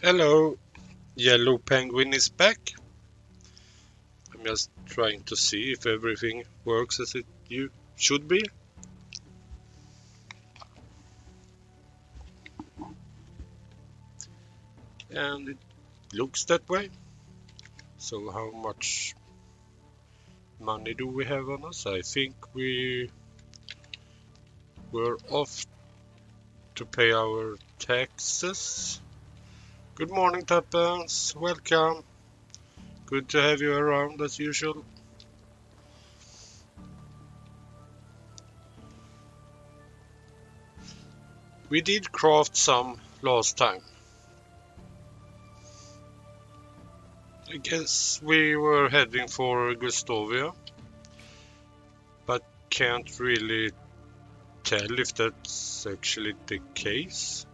Hello, Yellow Penguin is back. I'm just trying to see if everything works as it should be. And it looks that way. So how much money do we have on us? I think we were off to pay our taxes. Good morning, Tuppence. Welcome. Good to have you around as usual. We did craft some last time. I guess we were heading for Gustavia, but can't really tell if that's actually the case.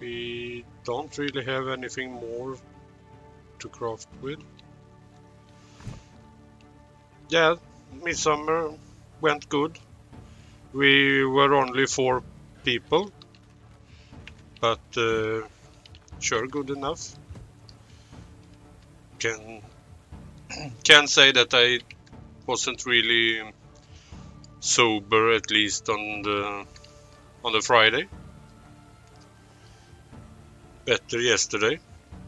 We don't really have anything more to craft with. Yeah, Midsummer went good. We were only 4 people, but sure, good enough. Can can say that I wasn't really sober, at least on the Friday. Better yesterday,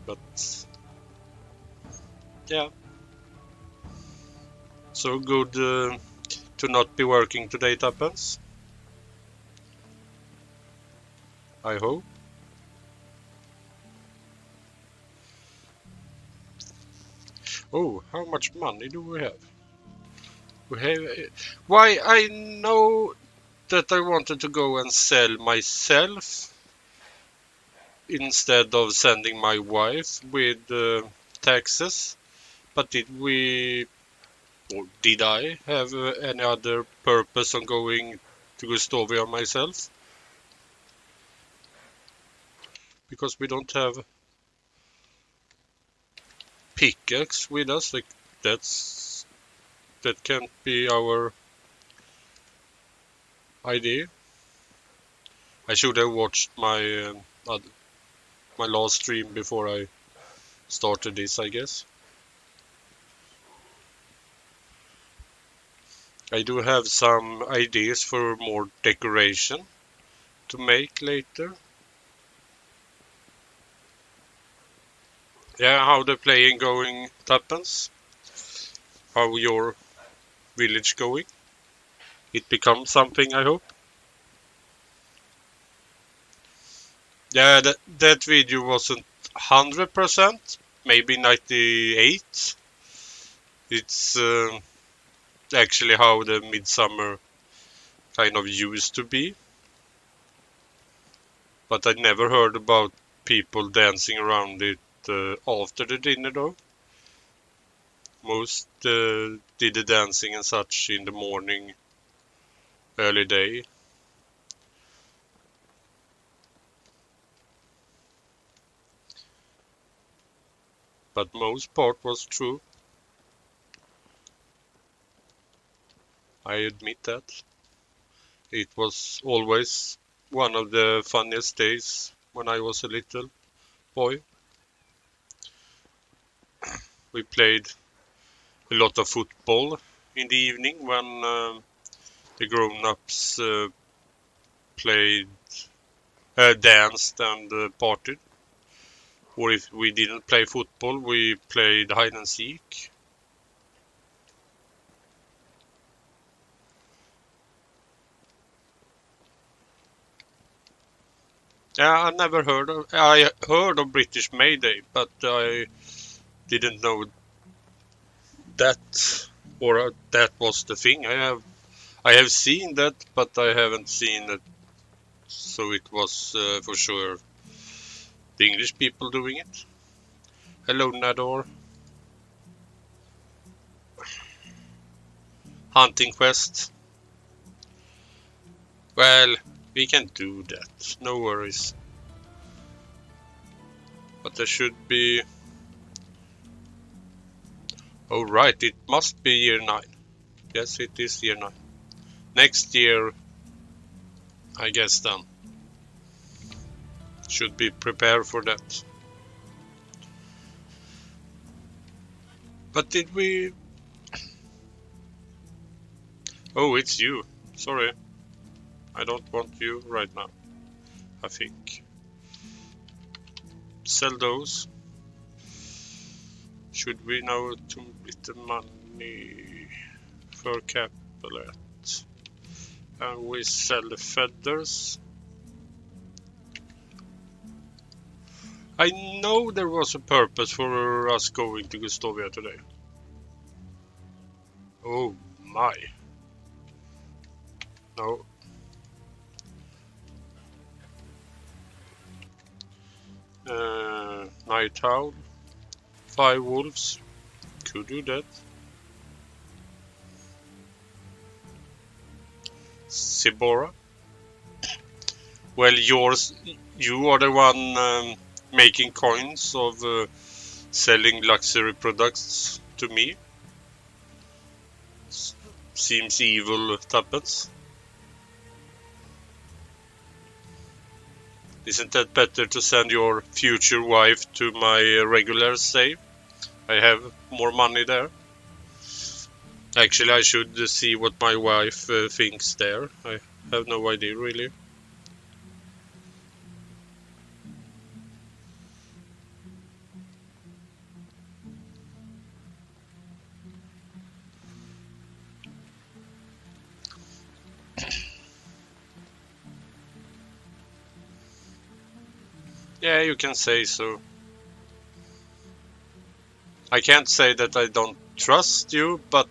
but yeah. So good to not be working today, Tuppence. I hope. Oh, how much money do we have? We have. Why, I know that I wanted to go and sell myself instead of sending my wife with taxes. But did we, or did I have any other purpose on going to Gustavia myself? Because we don't have pickaxe with us. Like that can't be our idea. I should have watched my last stream before I started this, I guess. I do have some ideas for more decoration to make later. Yeah, how the playing going, Tuppence? How your village going? It becomes something, I hope. Yeah, that video wasn't 100%, maybe 98. It's actually how the midsummer kind of used to be. But I never heard about people dancing around it after the dinner though. Most did the dancing and such in the morning, early day. But most part was true. I admit that. It was always one of the funniest days when I was a little boy. We played a lot of football in the evening when the grown-ups played, danced and partied. Or if we didn't play football, we played hide and seek. Yeah, I heard of British May Day, but I didn't know that that was the thing. I have seen that, but I haven't seen it. So it was for sure the English people doing it. Hello, Nador. Hunting quest. Well, we can do that. No worries. But there should be. Oh right, it must be year 9. Yes, it is year 9. Next year, I guess then. Should be prepared for that. But did we... Oh, it's you. Sorry. I don't want you right now, I think. Sell those. Should we now to get the money for capital at? And we sell the feathers. I know there was a purpose for us going to Gustavia today. Oh my. No. Night Owl. 5 wolves. Could do that. Sibora. Well, you are the one making coins of selling luxury products to me. Seems evil, Tuppence. Isn't that better to send your future wife to my regular save? I have more money there. Actually, I should see what my wife thinks there. I have no idea, really. Yeah, you can say so. I can't say that I don't trust you, but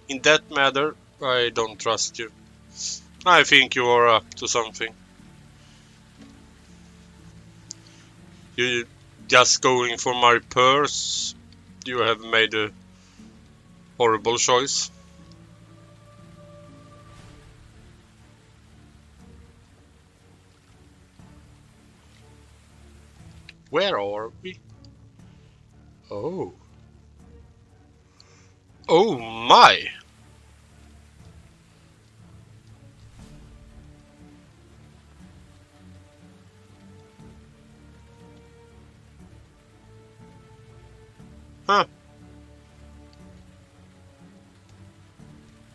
in that matter, I don't trust you. I think you are up to something. You just going for my purse. You have made a horrible choice. Where are we? Oh. Oh my! Huh.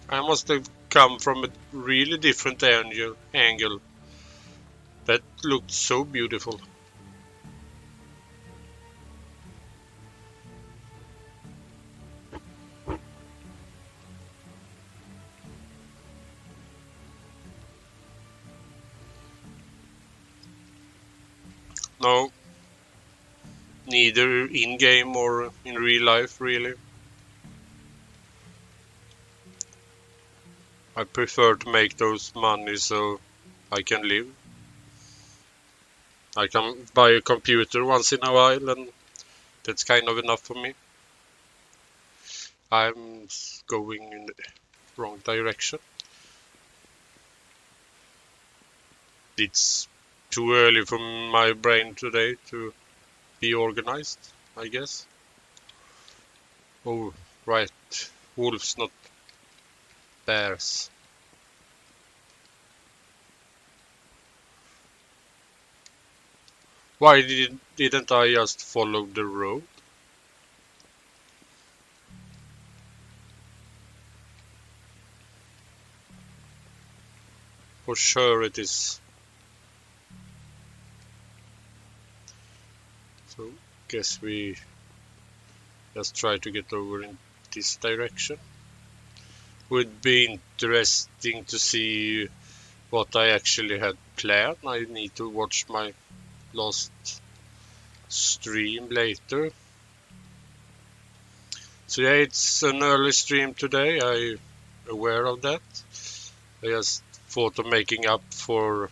I must have come from a really different angle. That looked so beautiful. No, neither in-game or in real life, really. I prefer to make those money so I can live. I can buy a computer once in a while and that's kind of enough for me. I'm going in the wrong direction. It's too early for my brain today to be organized, I guess. Oh, right. Wolves, not bears. Why didn't I just follow the road? For sure it is. So, guess we just try to get over in this direction. Would be interesting to see what I actually had planned. I need to watch my last stream later. So yeah, it's an early stream today. I'm aware of that. I just thought of making up for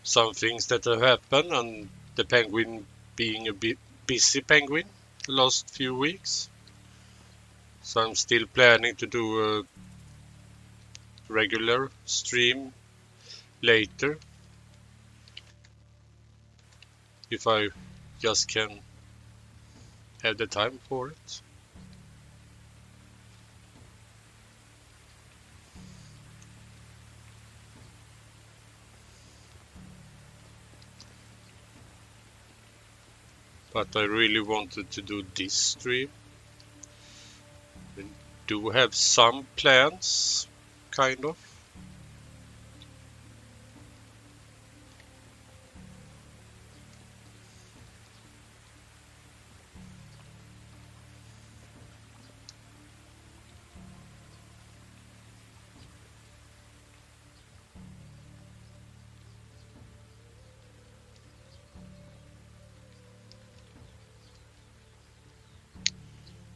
some things that have happened and the penguin being a bit busy penguin the last few weeks. So I'm still planning to do a regular stream later if I just can have the time for it. but I really wanted to do this stream. I do have some plans, kind of.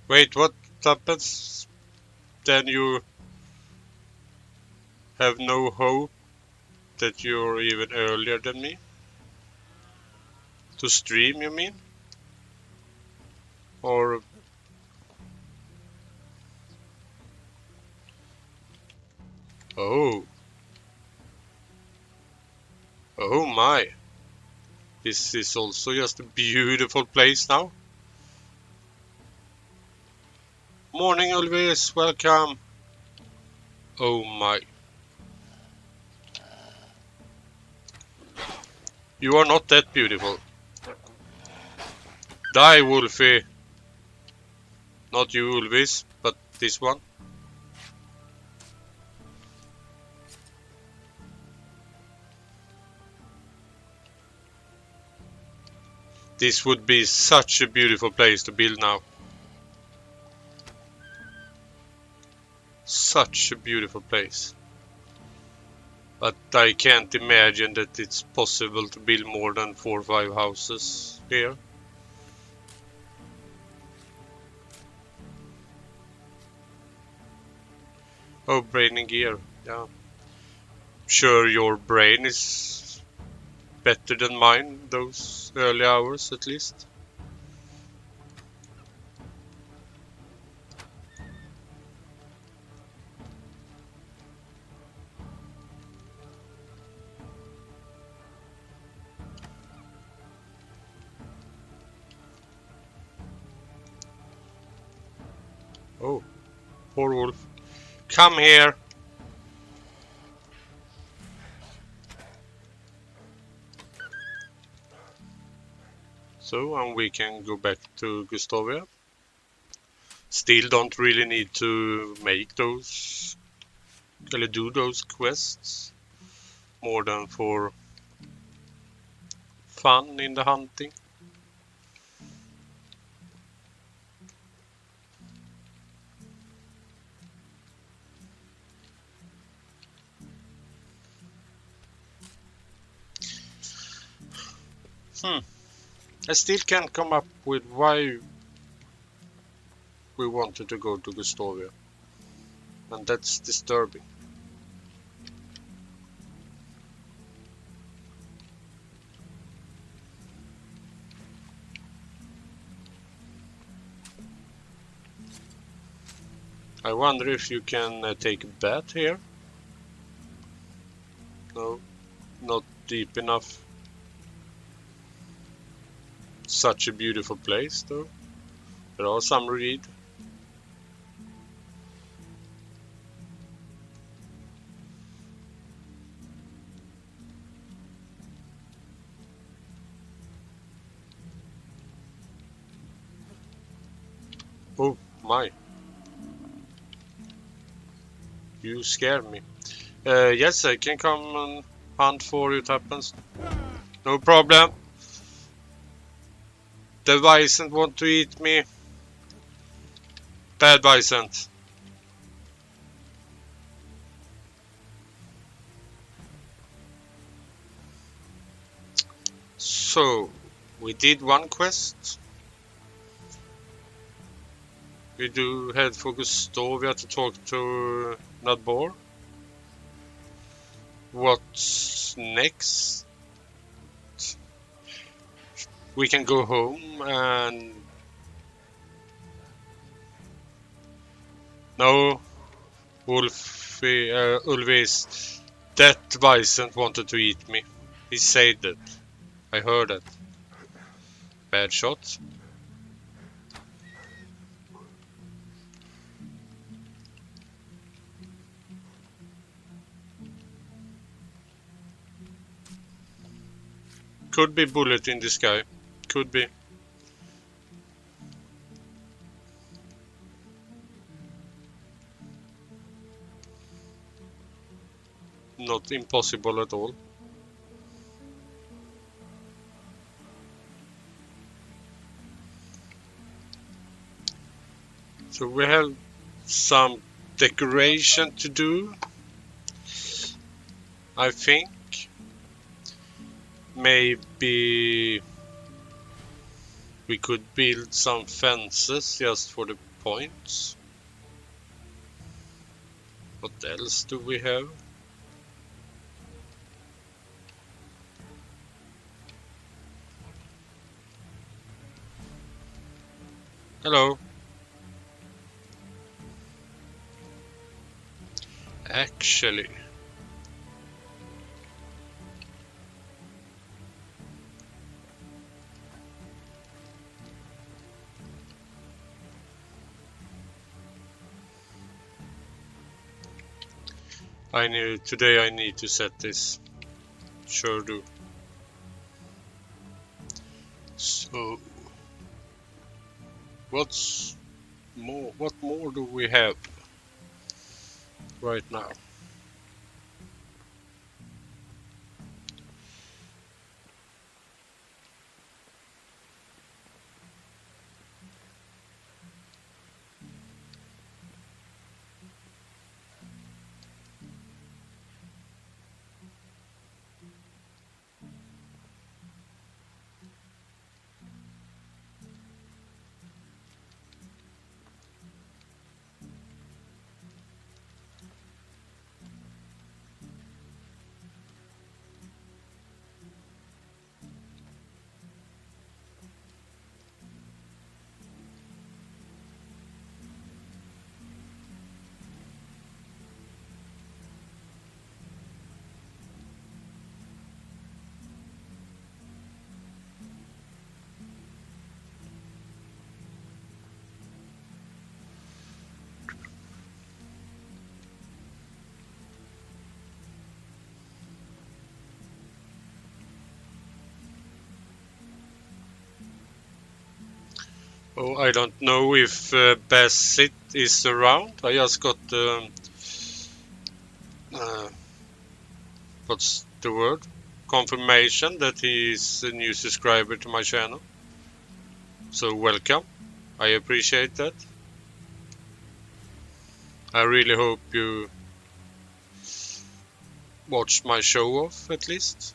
Wait, what happens? Then you have no hope that you're even earlier than me? To stream, you mean? Or... Oh. Oh my. This is also just a beautiful place now. Morning, Ulvis. Welcome. Oh my. You are not that beautiful. Die, Wolfie. Not you, Ulvis, but this one. This would be such a beautiful place to build now. Such a beautiful place. But I can't imagine that it's possible to build more than 4 or 5 houses here. Oh, brain and gear. Yeah. Sure, your brain is better than mine those early hours at least. Oh, poor wolf. Come here. So, and we can go back to Gustavia. Still don't really need to make those, or do those quests, more than for fun in the hunting. I still can't come up with why we wanted to go to Gustavia, and that's disturbing. I wonder if you can take a bath here. No, not deep enough. Such a beautiful place though. There are some reed. Oh my. You scare me. Yes, I can come and hunt for it happens. No problem. The bison want to eat me. Bad bison. So, we did one quest. We do head for Gustavia to talk to Nadbor. What's next? We can go home and... No, Ulvis, that bison wanted to eat me. He said that. I heard that. Bad shot. Could be bullet in the sky. Could be. not impossible at all. So we have some decoration to do, I think. Maybe we could build some fences just for the points. What else do we have? Hello. Actually, today I need to set this. Sure do. So what more do we have right now? Oh, I don't know if Bassett is around. I just got uh, what's the word? Confirmation that he is a new subscriber to my channel. So welcome. I appreciate that. I really hope you watched my show off at least.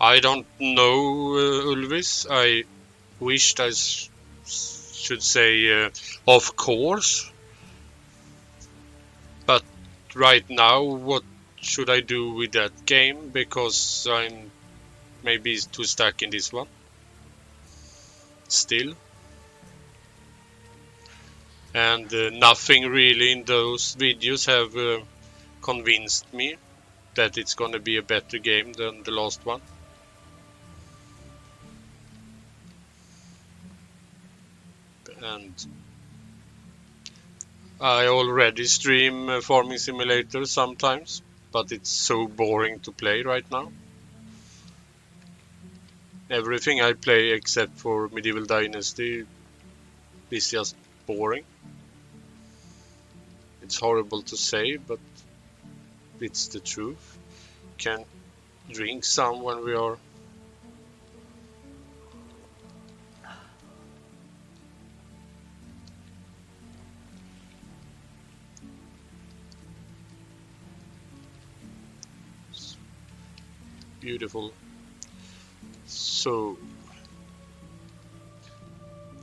I don't know, Ulvis. I wished I should say of course. But right now, what should I do with that game? Because I'm maybe too stuck in this one. Still. And nothing really in those videos have convinced me that it's gonna be a better game than the last one. And I already stream Farming Simulator sometimes, but it's so boring to play right now. Everything I play except for Medieval Dynasty is just boring. It's horrible to say, but it's the truth. Can drink some when we are beautiful. So,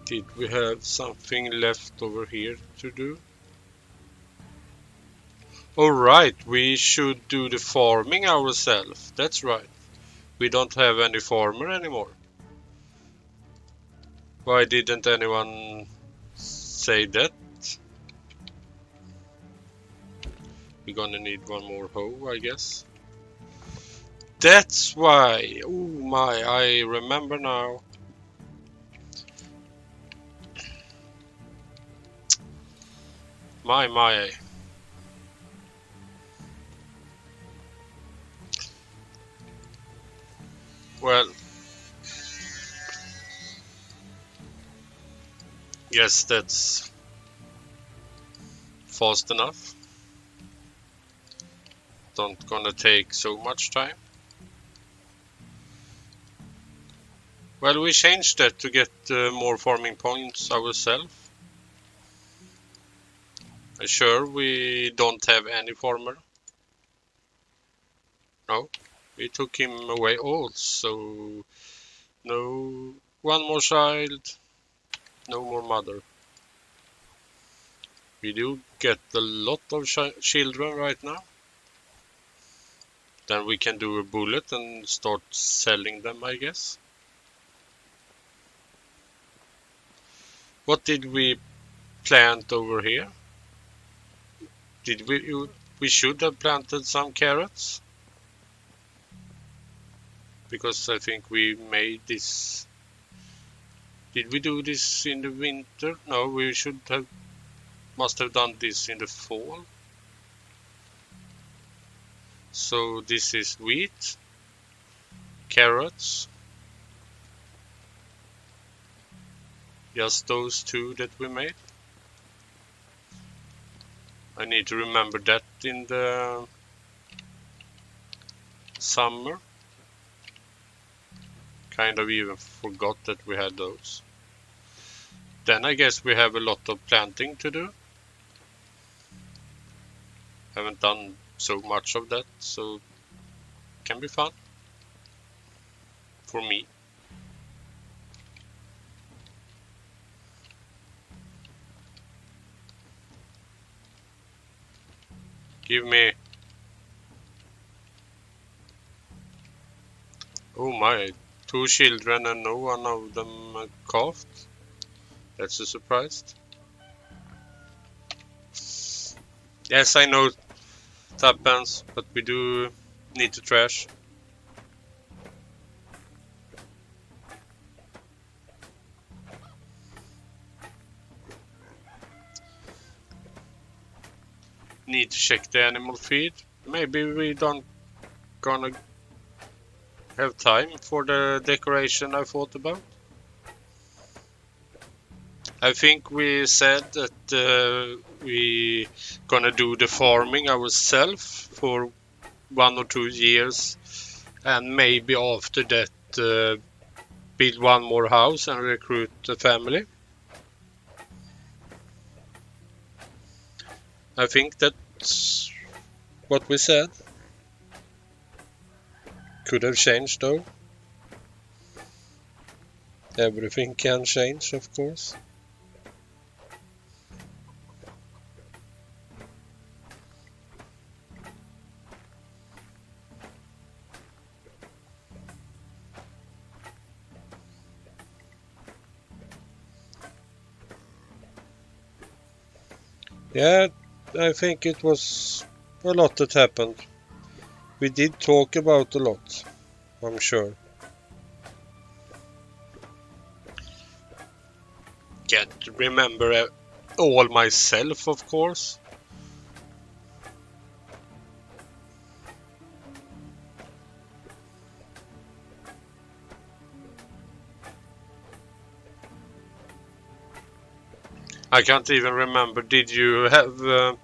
did we have something left over here to do? Alright, we should do the farming ourselves. That's right. We don't have any farmer anymore. Why didn't anyone say that? We're gonna need one more hoe, I guess. That's why. Oh my, I remember now. My. Well, Guess that's fast enough. Don't gonna take so much time. Well, we changed that to get more farming points ourselves. Sure, we don't have any farmer. No, we took him away also. No, one more child, no more mother. We do get a lot of children right now. Then we can do a bullet and start selling them, I guess. What did we plant over here? Did we should have planted some carrots? Because I think we made this. Did we do this in the winter? No, we must have done this in the fall. So this is wheat, carrots, just those two that we made. I need to remember that in the summer. Kind of even forgot that we had those. Then I guess we have a lot of planting to do. Haven't done so much of that, so can be fun for me. Give me. Oh my, 2 children and no one of them coughed. That's a surprise. Yes, I know it happens, but we do need to trash. Need to check the animal feed. Maybe we don't gonna have time for the decoration I thought about. I think we said that we gonna do the farming ourselves for 1 or 2 years, and maybe after that build one more house and recruit a family. I think that's what we said. Could have changed though. Everything can change, of course. Yeah, I think it was a lot that happened. We did talk about a lot, I'm sure. Can't remember all myself, of course. I can't even remember. Did you have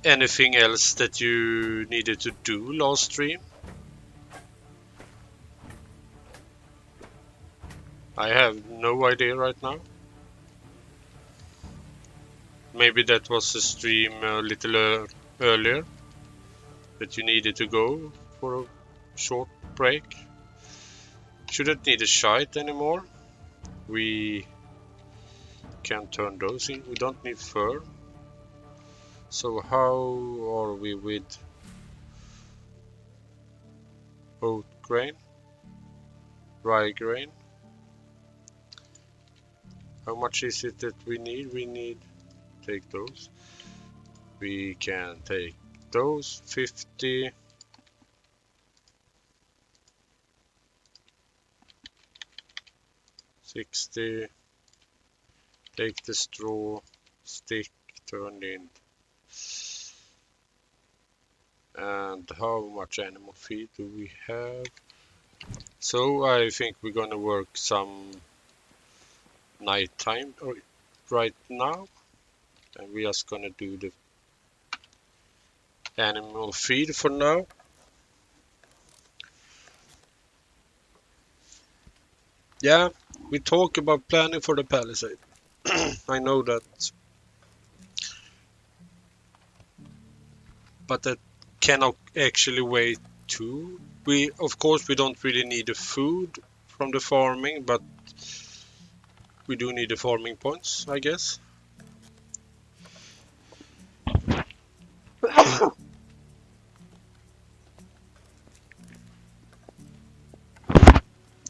anything else that you needed to do last stream? I have no idea right now. Maybe that was a stream a little earlier that you needed to go for a short break. Shouldn't need a shite anymore. We can turn those in. We don't need fur. So how are we with oat grain? Rye grain? How much is it that we need? We need take those. We can take those 50. 60. Take the straw, stick, turn in. And how much animal feed do we have? So I think we're gonna work some nighttime right now. And we're just gonna do the animal feed for now. Yeah, we talk about planning for the palisade. I know that, but that cannot actually wait too. We, of course, we don't really need the food from the farming, but we do need the farming points, I guess.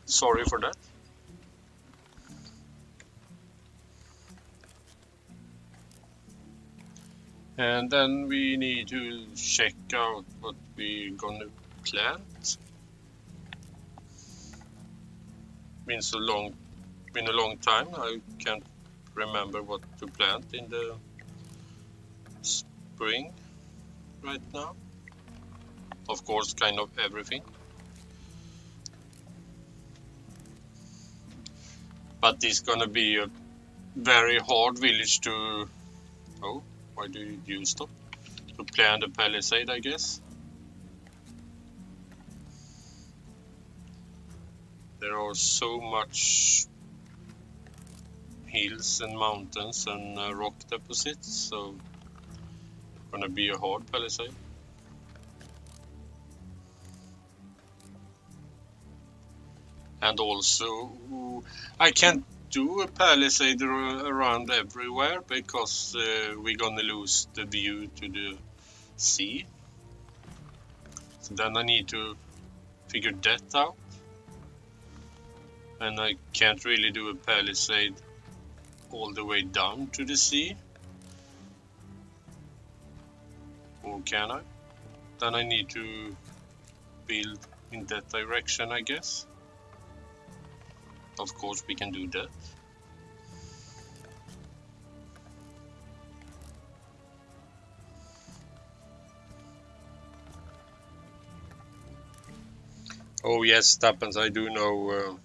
Sorry for that. And then we need to check out what we're gonna plant. Been a long time. I can't remember what to plant in the spring right now. Of course, kind of everything. But it's gonna be a very hard village to... Oh, why do you stop? To plant a palisade, I guess. There are so much hills and mountains and rock deposits, so it's gonna be a hard palisade. And also, I can't do a palisade around everywhere because we're gonna lose the view to the sea. So then I need to figure that out. And I can't really do a palisade all the way down to the sea. Or can I? Then I need to build in that direction, I guess. Of course we can do that. Oh yes, Tappens, I do know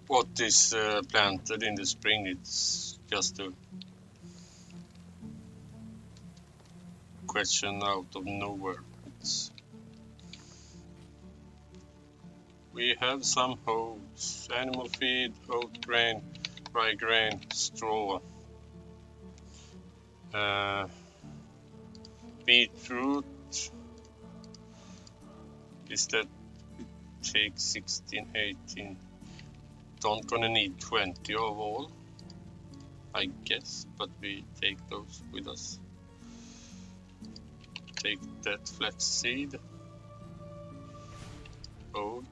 what is planted in the spring. It's just a question out of nowhere. We have some oats, animal feed, oat grain, rye grain, straw, beetroot. Is that take 16, 18? Don't gonna need 20 of all, I guess, but we take those with us. Take that flaxseed, oat,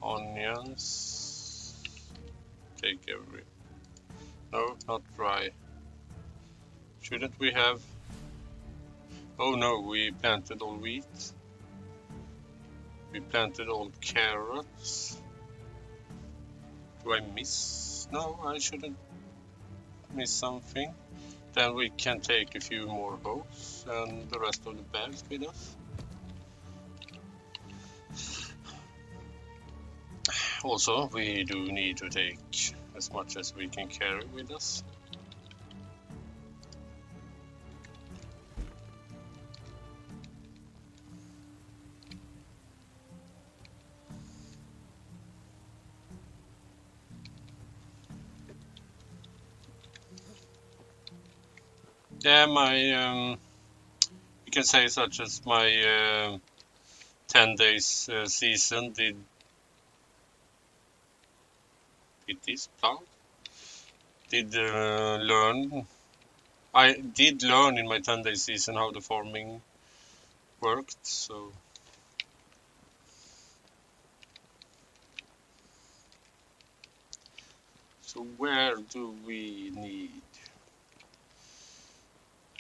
onions, take every... No, not rye. Shouldn't we have... Oh no, we planted all wheat. We planted all carrots. Do I miss? No, I shouldn't miss something. Then we can take a few more oats and the rest of the bags with us. Also, we do need to take as much as we can carry with us. Yeah, you can say such as my 10 days season did it is plowed. I did learn in my 10-day season how the farming worked, so where do we need?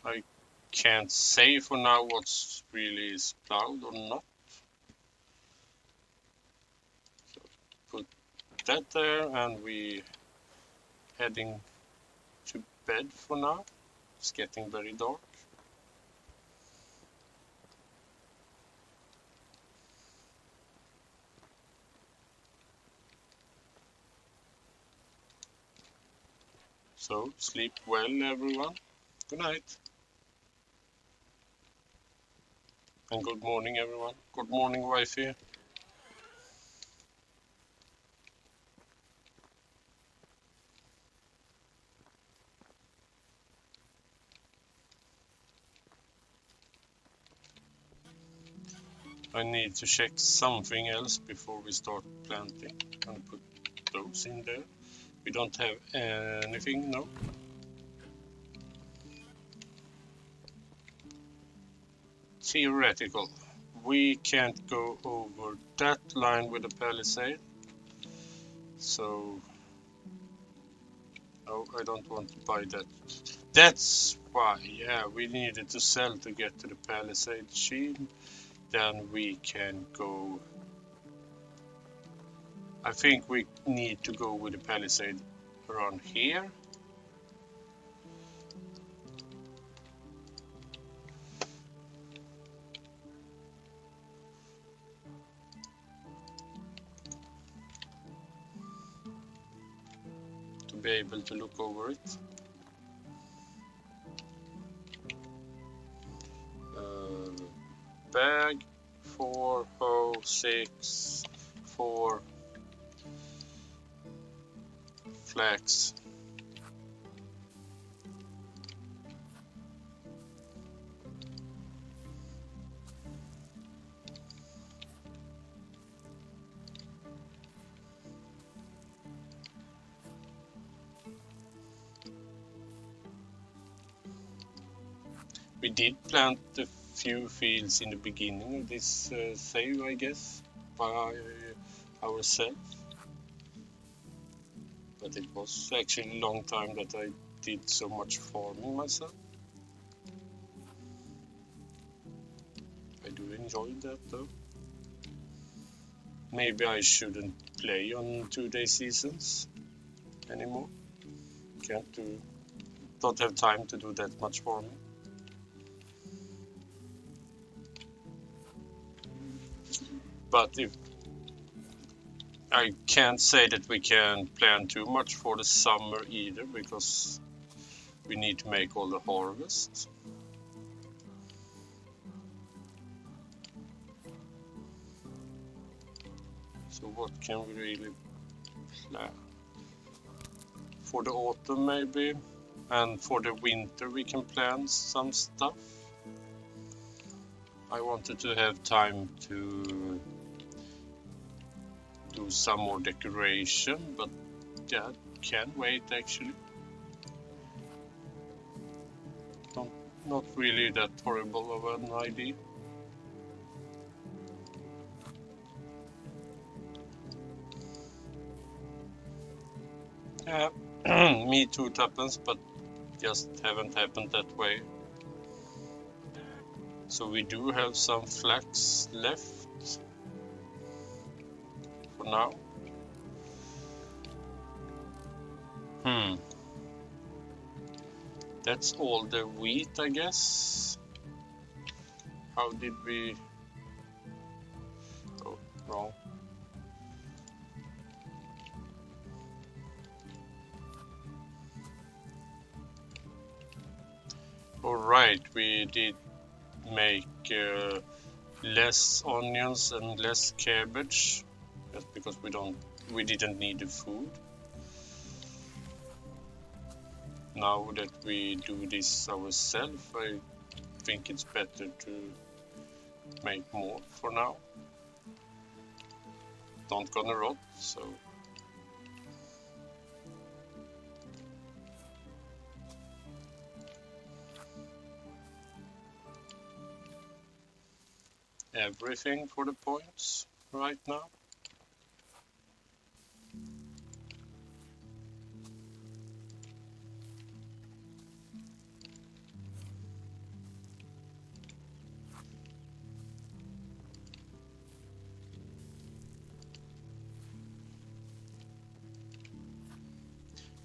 I can't say for now what's really is plowed or not. So put that there, and we heading to bed for now. It's getting very dark. So sleep well, everyone. Good night. And good morning, everyone. Good morning, wifey. I need to check something else before we start planting and put those in there. We don't have anything, no? Theoretical. We can't go over that line with a palisade. So, no, I don't want to buy that. That's why, yeah, we needed to sell to get to the palisade shield. Then we can go. I think we need to go with the palisade around here. To be able to look over it. Bag 4, hoe 6, 4 flax. We did plant a few fields in the beginning of this save, I guess, by ourselves. But it was actually a long time that I did so much farming myself. I do enjoy that though. Maybe I shouldn't play on 2-day seasons anymore. Don't have time to do that much farming. But if I can't say that we can plan too much for the summer either, because we need to make all the harvests. So what can we really plan? For the autumn maybe, and for the winter we can plan some stuff. I wanted to have time to do some more decoration, but that can wait actually. Not really that horrible of an idea. Yeah, me too, Tuppence, but just haven't happened that way. So we do have some flax left for now. That's all the wheat, I guess. How did we... Oh, wrong. Alright, we did make less onions and less cabbage, just because we didn't need the food. Now that we do this ourselves, I think it's better to make more for now. Don't gonna rot, so everything for the points right now.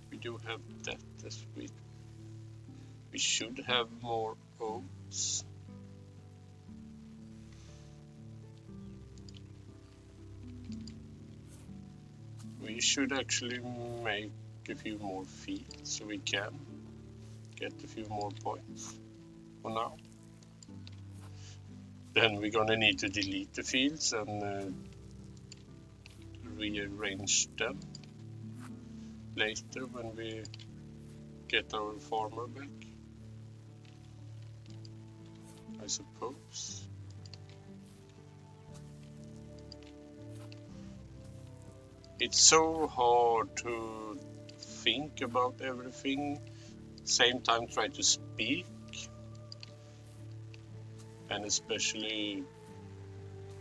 We do have that this week. We should have more oats. We should actually make a few more fields so we can get a few more points for now. Then we're gonna need to delete the fields and rearrange them later when we get our farmer back, I suppose. It's so hard to think about everything, same time try to speak, and especially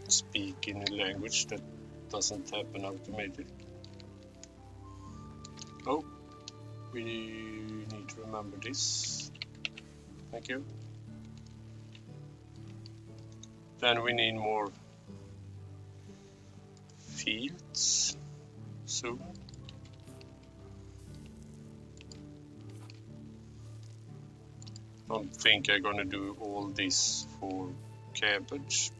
speak in a language that doesn't happen automatically. Oh, we need to remember this. Thank you. Then we need more fields soon. Don't think I'm gonna do all this for cabbage.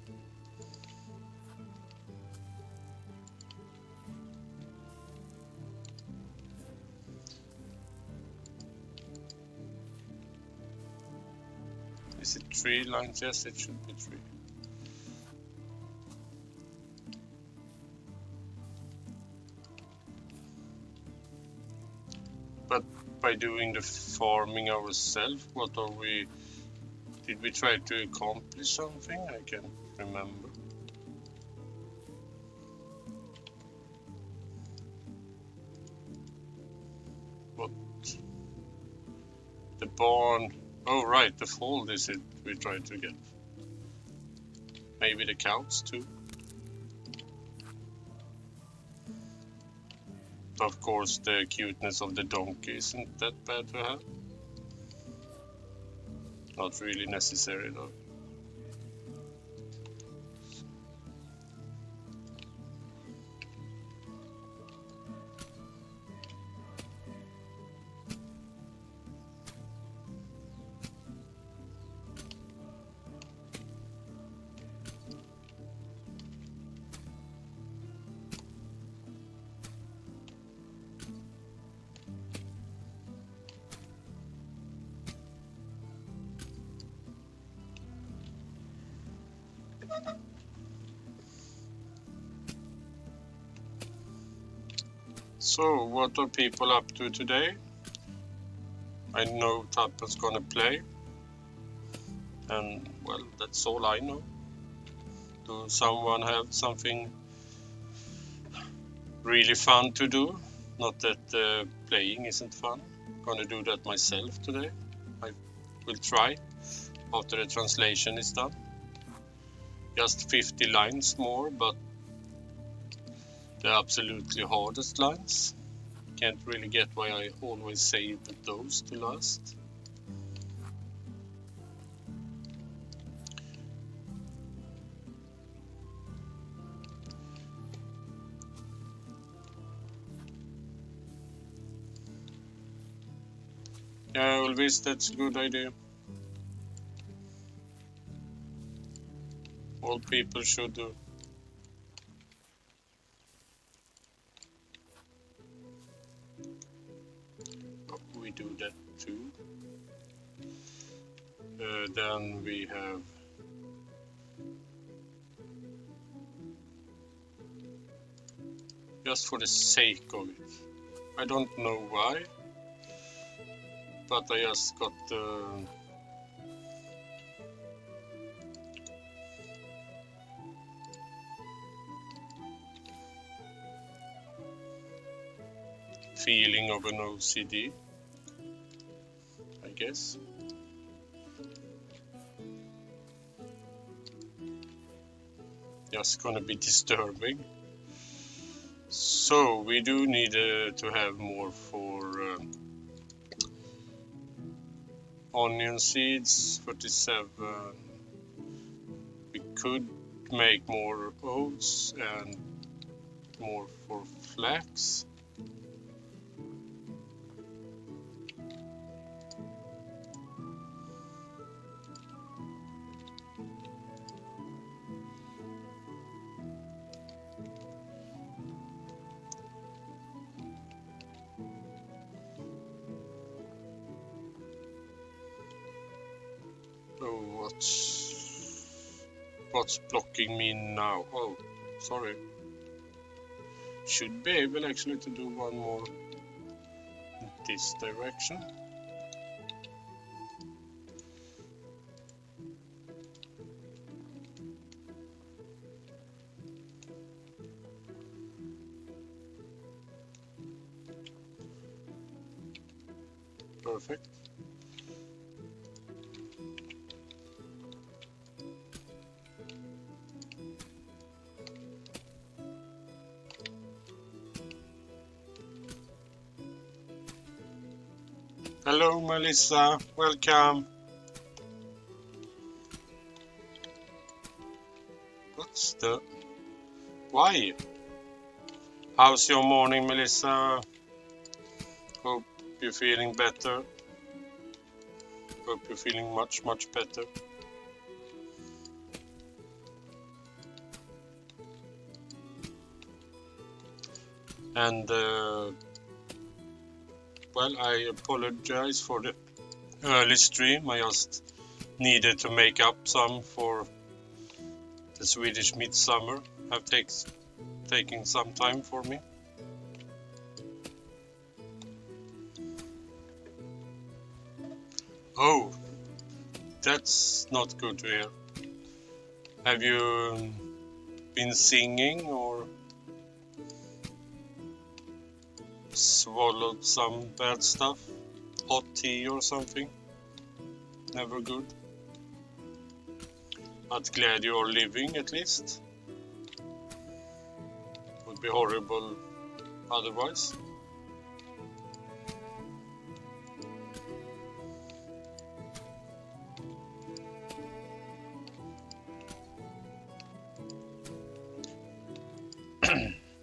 Is it 3 lines? Yes, it should be 3. But by doing the farming ourselves, what are we... Did we try to accomplish something? I can't remember. What? The barn... Oh right, the fold is it we tried to get. Maybe the cows too. Of course, the cuteness of the donkey isn't that bad to have. Not really necessary though. So, what are people up to today? I know Tappen's gonna play. And, well, that's all I know. Does someone have something really fun to do? Not that playing isn't fun. Gonna do that myself today. I will try after the translation is done. Just 50 lines more, but the absolutely hardest lines. Can't really get why I always save those to last. Yeah, Elvis, that's a good idea. All people should do. We do that too. Then we have just for the sake of it. I don't know why, but I just got the feeling of an OCD, I guess. Just gonna be disturbing. So we do need to have more for onion seeds, 37. We could make more oats and more for flax. What's blocking me now? Oh, sorry. Should be able actually to do one more in this direction. Perfect. Hello, Melissa. Welcome. What's the... Why? How's your morning, Melissa? Hope you're feeling better. Hope you're feeling much, much better. And, well, I apologize for the early stream. I just needed to make up some for the Swedish midsummer. Have taken some time for me. Oh, that's not good to hear. Have you been singing or swallowed some bad stuff? Hot tea or something? Never good. But glad you're living at least. Would be horrible otherwise.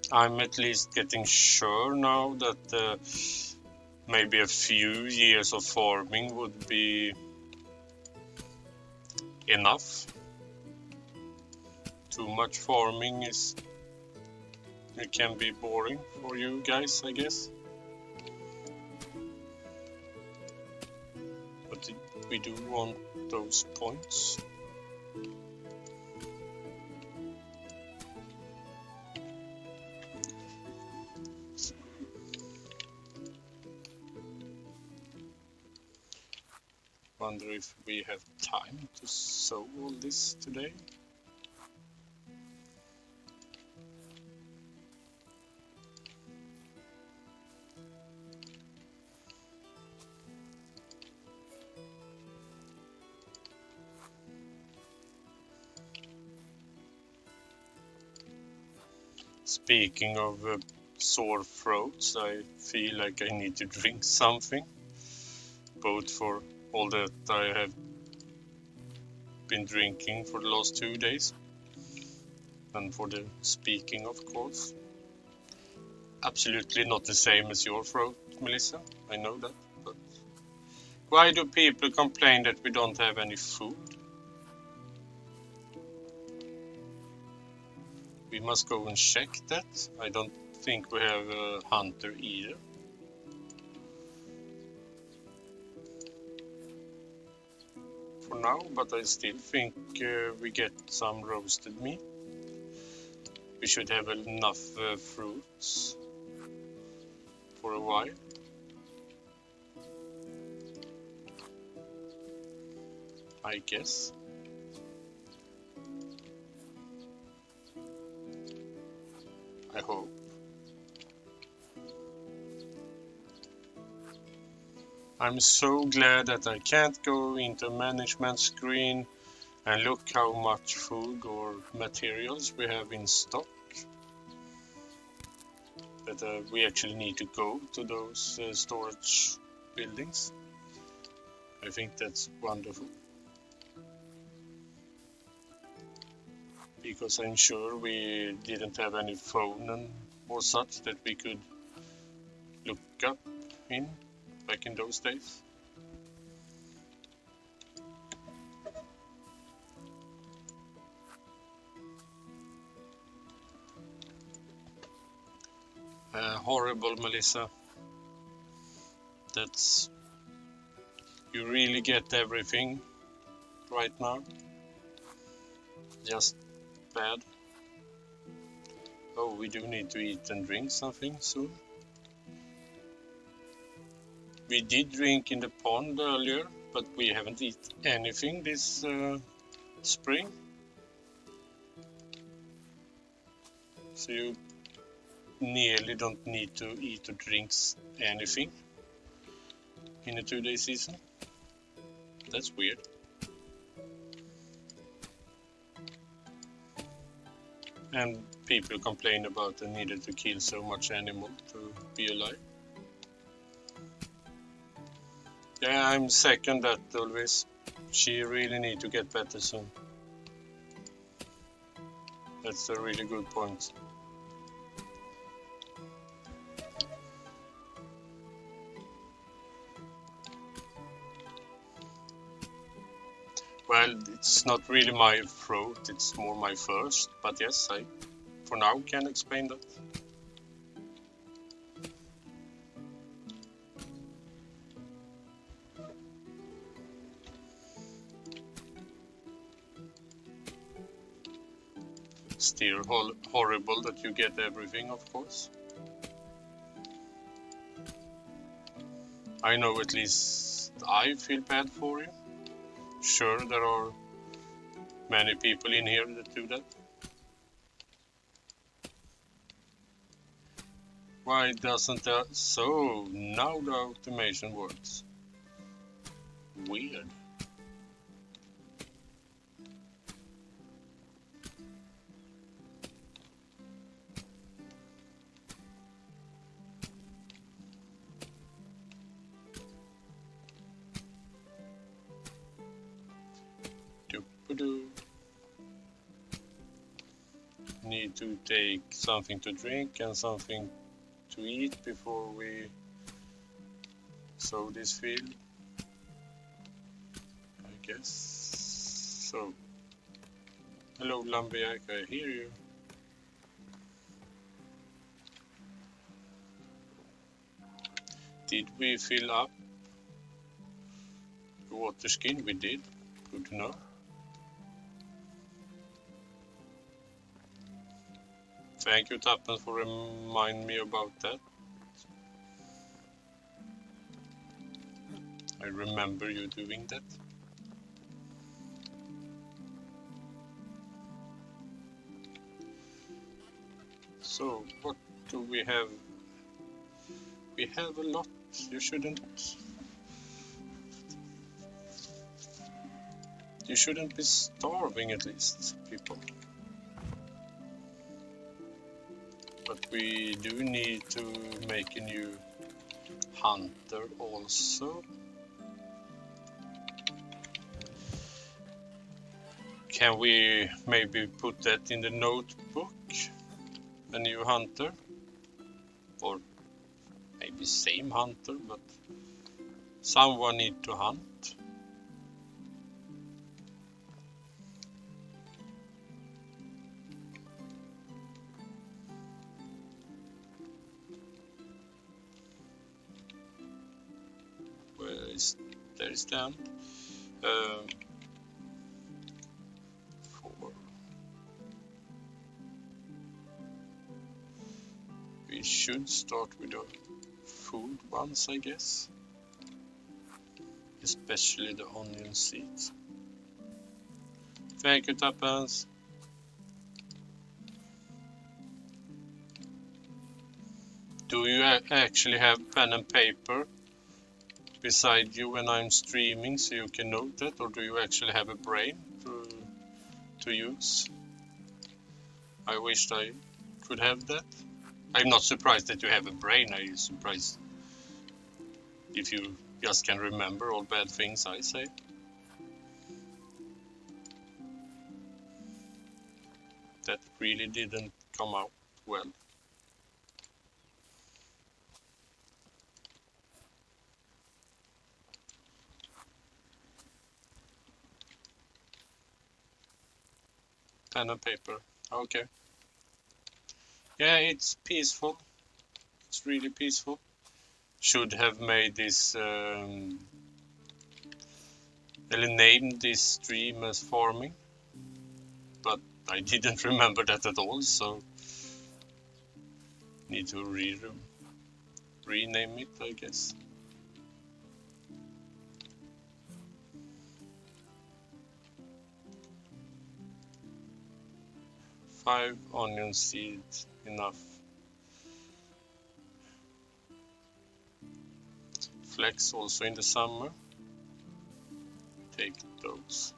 I'm at least getting sure now that maybe a few years of farming would be enough. Too much farming it can be boring for you guys, I guess. But we do want those points. Wonder if we have time to sow all this today. Speaking of sore throats, I feel like I need to drink something, both for all that I have been drinking for the last 2 days and for the speaking, of course. Absolutely not the same as your throat, Melissa, I know that, but why do people complain that we don't have any food? We must go and check that. I don't think we have a hunter either. For now, but I still think we get some roasted meat. We should have enough fruits for a while. I guess. I hope. I'm so glad that I can't go into management screen and look how much food or materials we have in stock. That we actually need to go to those storage buildings. I think that's wonderful. Because I'm sure we didn't have any phone and or such that we could look up in back in those days. Horrible, Melissa. That's... You really get everything right now. Just bad. Oh, we do need to eat and drink something soon. We did drink in the pond earlier, but we haven't eaten anything this spring. So you nearly don't need to eat or drink anything in a 2-day season. That's weird. And people complain about the needed to kill so much animal to be alive. Yeah, I'm second that always. She really need to get better soon. That's a really good point. Well, it's not really my throat, it's more my first, but yes, I for now can explain that. Still horrible that you get everything, of course. I know at least I feel bad for you. Sure, there are many people in here that do that. Why doesn't that? So, now the automation works. Weird. Need to take something to drink and something to eat before we sow this field, I guess. So, hello Lumberjack, I hear you. Did we fill up the water skin? We did. Good to know. Thank you, Tappen, for reminding me about that. I remember you doing that. So, what do we have? We have a lot. You shouldn't be starving, at least, people. But we do need to make a new hunter also. Can we maybe put that in the notebook? A new hunter? Or maybe same hunter, but someone need to hunt. There is Dan. 4. We should start with the food ones, I guess. Especially the onion seeds. Thank you, Tappans. Do you actually have pen and paper beside you when I'm streaming so you can note that, or do you actually have a brain to use? I wished I could have that. I'm not surprised that you have a brain. I'm surprised if you just can remember all bad things I say. That really didn't come out well. Pen and paper. Okay. Yeah, it's peaceful. It's really peaceful. Should have made this Eller named this stream as farming, but I didn't remember that at all, so need to rename it, I guess. Five onion seeds, enough. Flex also in the summer. Take those.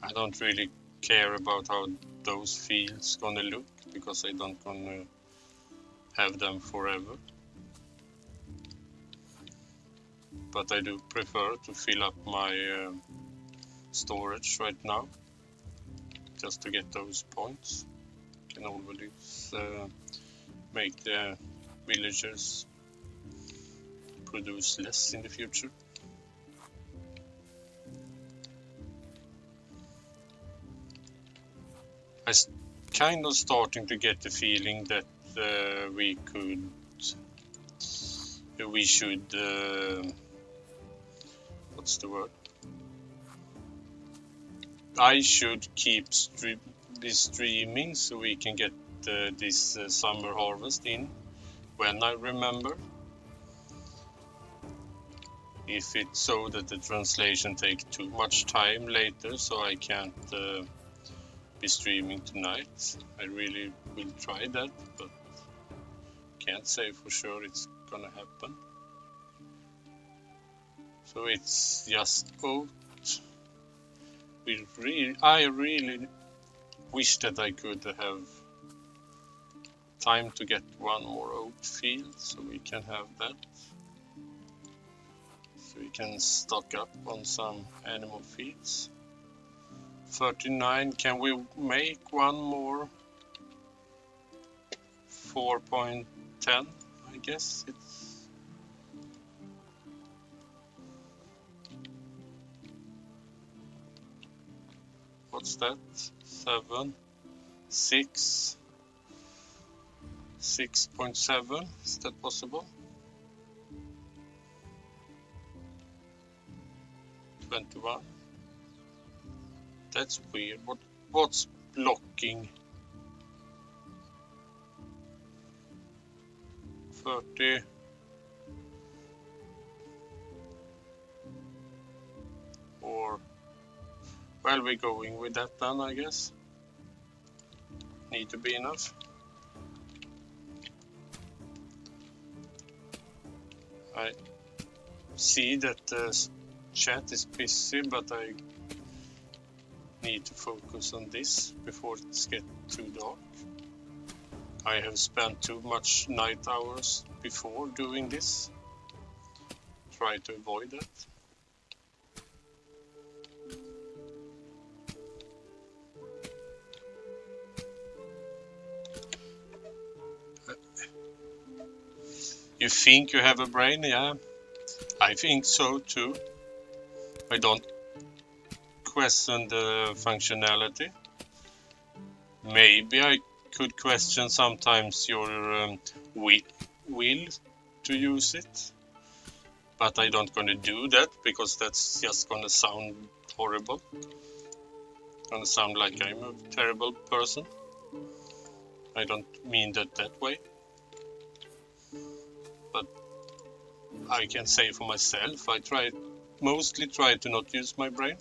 I don't really care about how those fields gonna look, because I don't gonna have them forever. But I do prefer to fill up my storage right now, just to get those points. Can always make the villagers produce less in the future. I'm kind of starting to get the feeling that we should, what's the word? I should keep streaming so we can get this summer harvest in when I remember. If it's so that the translation takes too much time later, so I can't be streaming tonight, I really will try that, but can't say for sure it's gonna happen. So it's just oat. I really wish that I could have time to get one more oat field, so we can have that. So we can stock up on some animal feeds. 39, can we make one more? 4.10, I guess it's. What's that? 7, 6, 6.7, is that possible? 21. That's weird. What's blocking? 30. Or, well, we're going with that then, I guess. Need to be enough. I see that the chat is busy, but I need to focus on this before it gets too dark. I have spent too much night hours before doing this. Try to avoid that. You think you have a brain? Yeah, I think so too. I don't question the functionality. Maybe I could question sometimes your will to use it, but I don't gonna do that because that's just gonna sound horrible. Gonna sound like I'm a terrible person. I don't mean that way, but I can say for myself, I mostly try to not use my brain.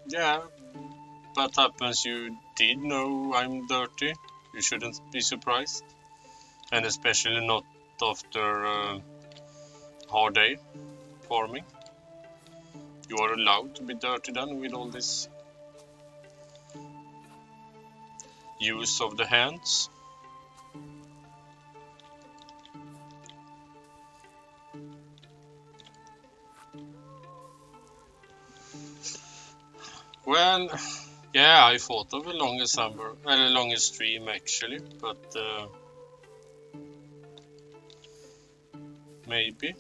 Yeah, what happens? You did know I'm dirty. You shouldn't be surprised, and especially not after a hard day farming. You are allowed to be dirty then with all this use of the hands. Well, yeah, I thought of a longer stream actually, but maybe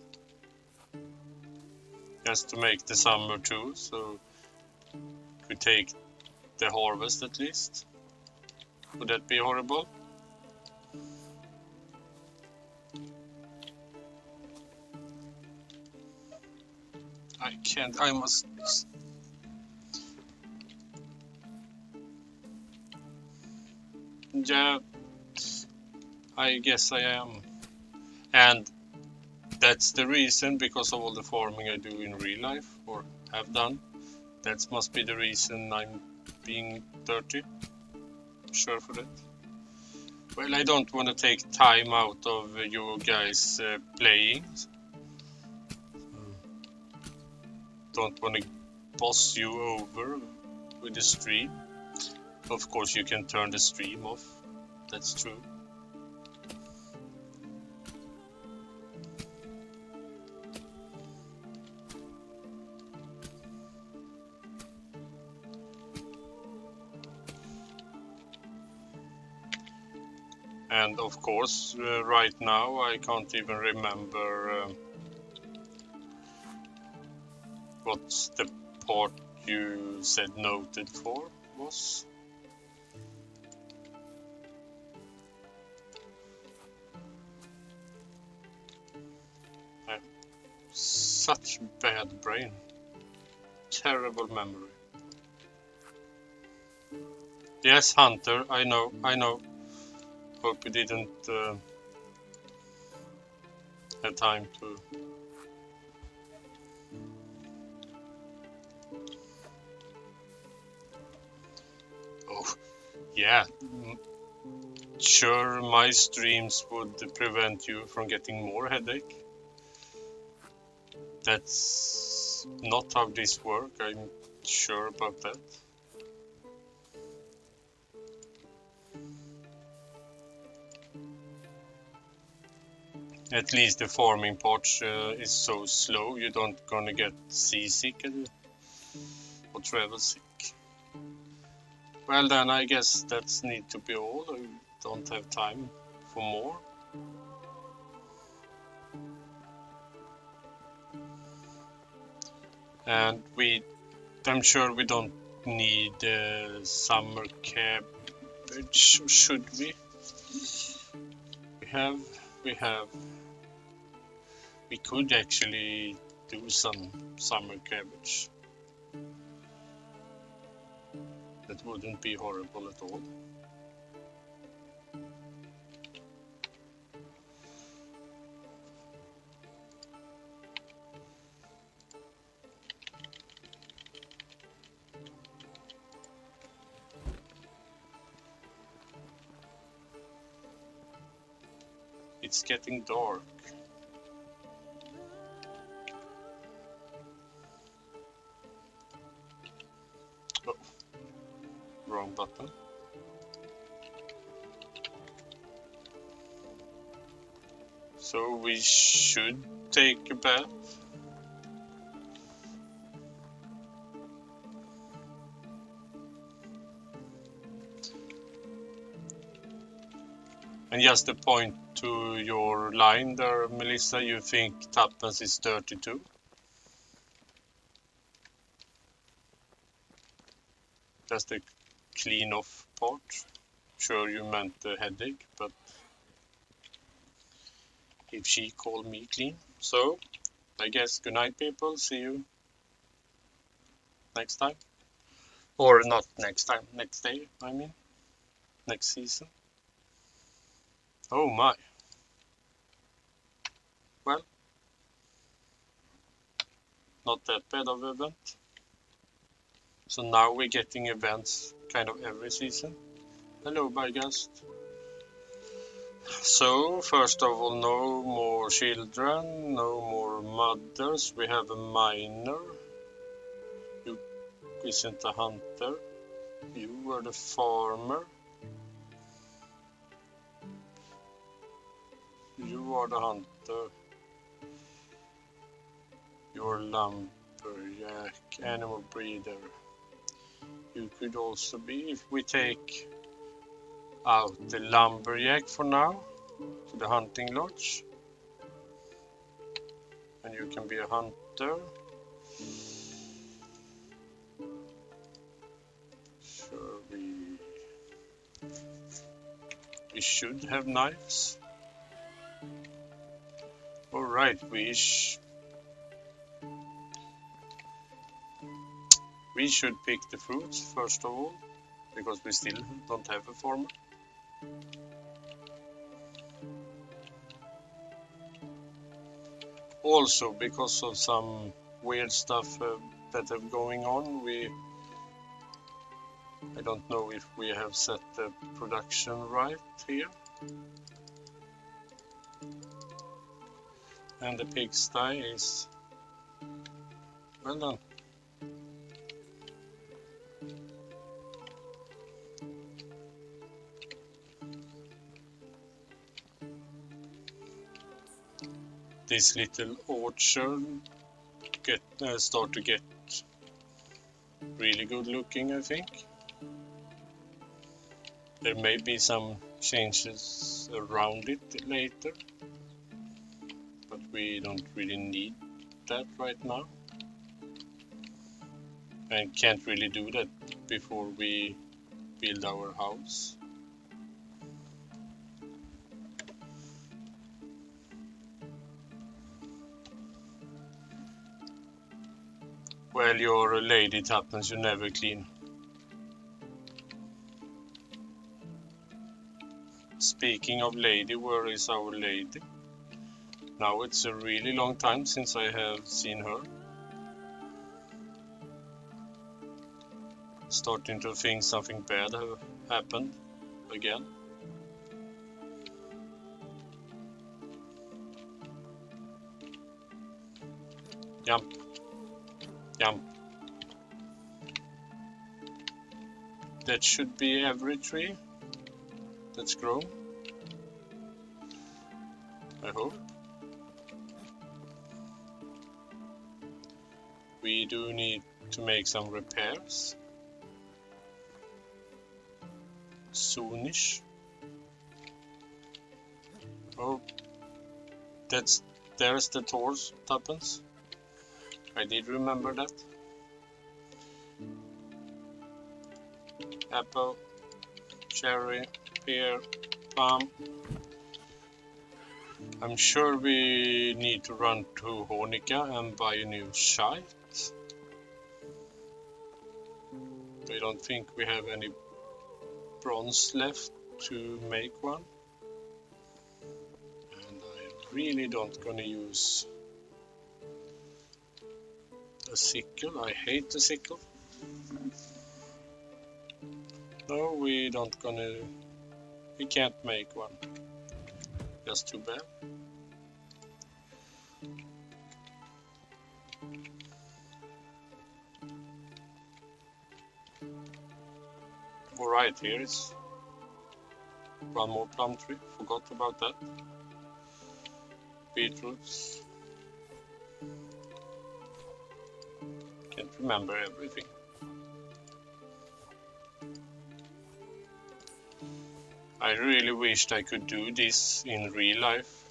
just to make the summer too, so we take the harvest at least. Would that be horrible? I can't, I must... Yeah, I guess I am. And that's the reason, because of all the farming I do in real life, or have done. That must be the reason I'm being dirty. Sure for that. Well, I don't want to take time out of you guys playing. Don't want to boss you over with the stream. Of course, you can turn the stream off. That's true. And of course, right now I can't even remember what the part you said noted for was. I have such bad brain. Terrible memory. Yes, Hunter, I know. Hope you didn't have time to... Oh, yeah. Sure, my streams would prevent you from getting more headache. That's not how this works, I'm sure about that. At least the farming part is so slow, you don't gonna get seasick or travel sick. Well then, I guess that's need to be all. I don't have time for more. And I'm sure we don't need summer cabbage, should we? We could actually do some summer cabbage. That wouldn't be horrible at all. It's getting dark. Oh, wrong button. So we should take a bath. And just to point to your line there, Melissa, you think Tuppence is 32? That's the clean off part. Sure, you meant the headache, but if she called me clean. So, I guess good night, people. See you next time. Or not next time, next day, I mean. Next season. Oh my. Well, not that bad of an event. So now we're getting events kind of every season. Hello, bye guys. So, first of all, no more children, no more mothers. We have a miner. You isn't a hunter. You were the farmer. You are the hunter. You're lumberjack, animal breeder. You could also be, if we take out the lumberjack for now, to the hunting lodge. And you can be a hunter. Sure, we We should have knives. Alright, we should pick the fruits first of all, because we still don't have a farmer. Also, because of some weird stuff that are going on, I don't know if we have set the production right here. And the pigsty is well done. This little orchard start to get really good looking, I think. There may be some changes around it later, but we don't really need that right now. And can't really do that before we build our house. Well, you're a lady, Tuppence, you never clean. Speaking of lady, where is our lady? Now it's a really long time since I have seen her. Starting to think something bad have happened again. Jump. Jump. That should be every tree that's grown. I hope. We do need to make some repairs. Soonish. Oh, there's the torch, Tuppence. I did remember that. Apple, cherry, pear, plum. I'm sure we need to run to Hornica and buy a new shite. I don't think we have any bronze left to make one. And I really don't gonna use a sickle. I hate the sickle. No, we can't make one. That's too bad. Alright, here is one more plum tree. Forgot about that. Beetroots. Can't remember everything. I really wished I could do this in real life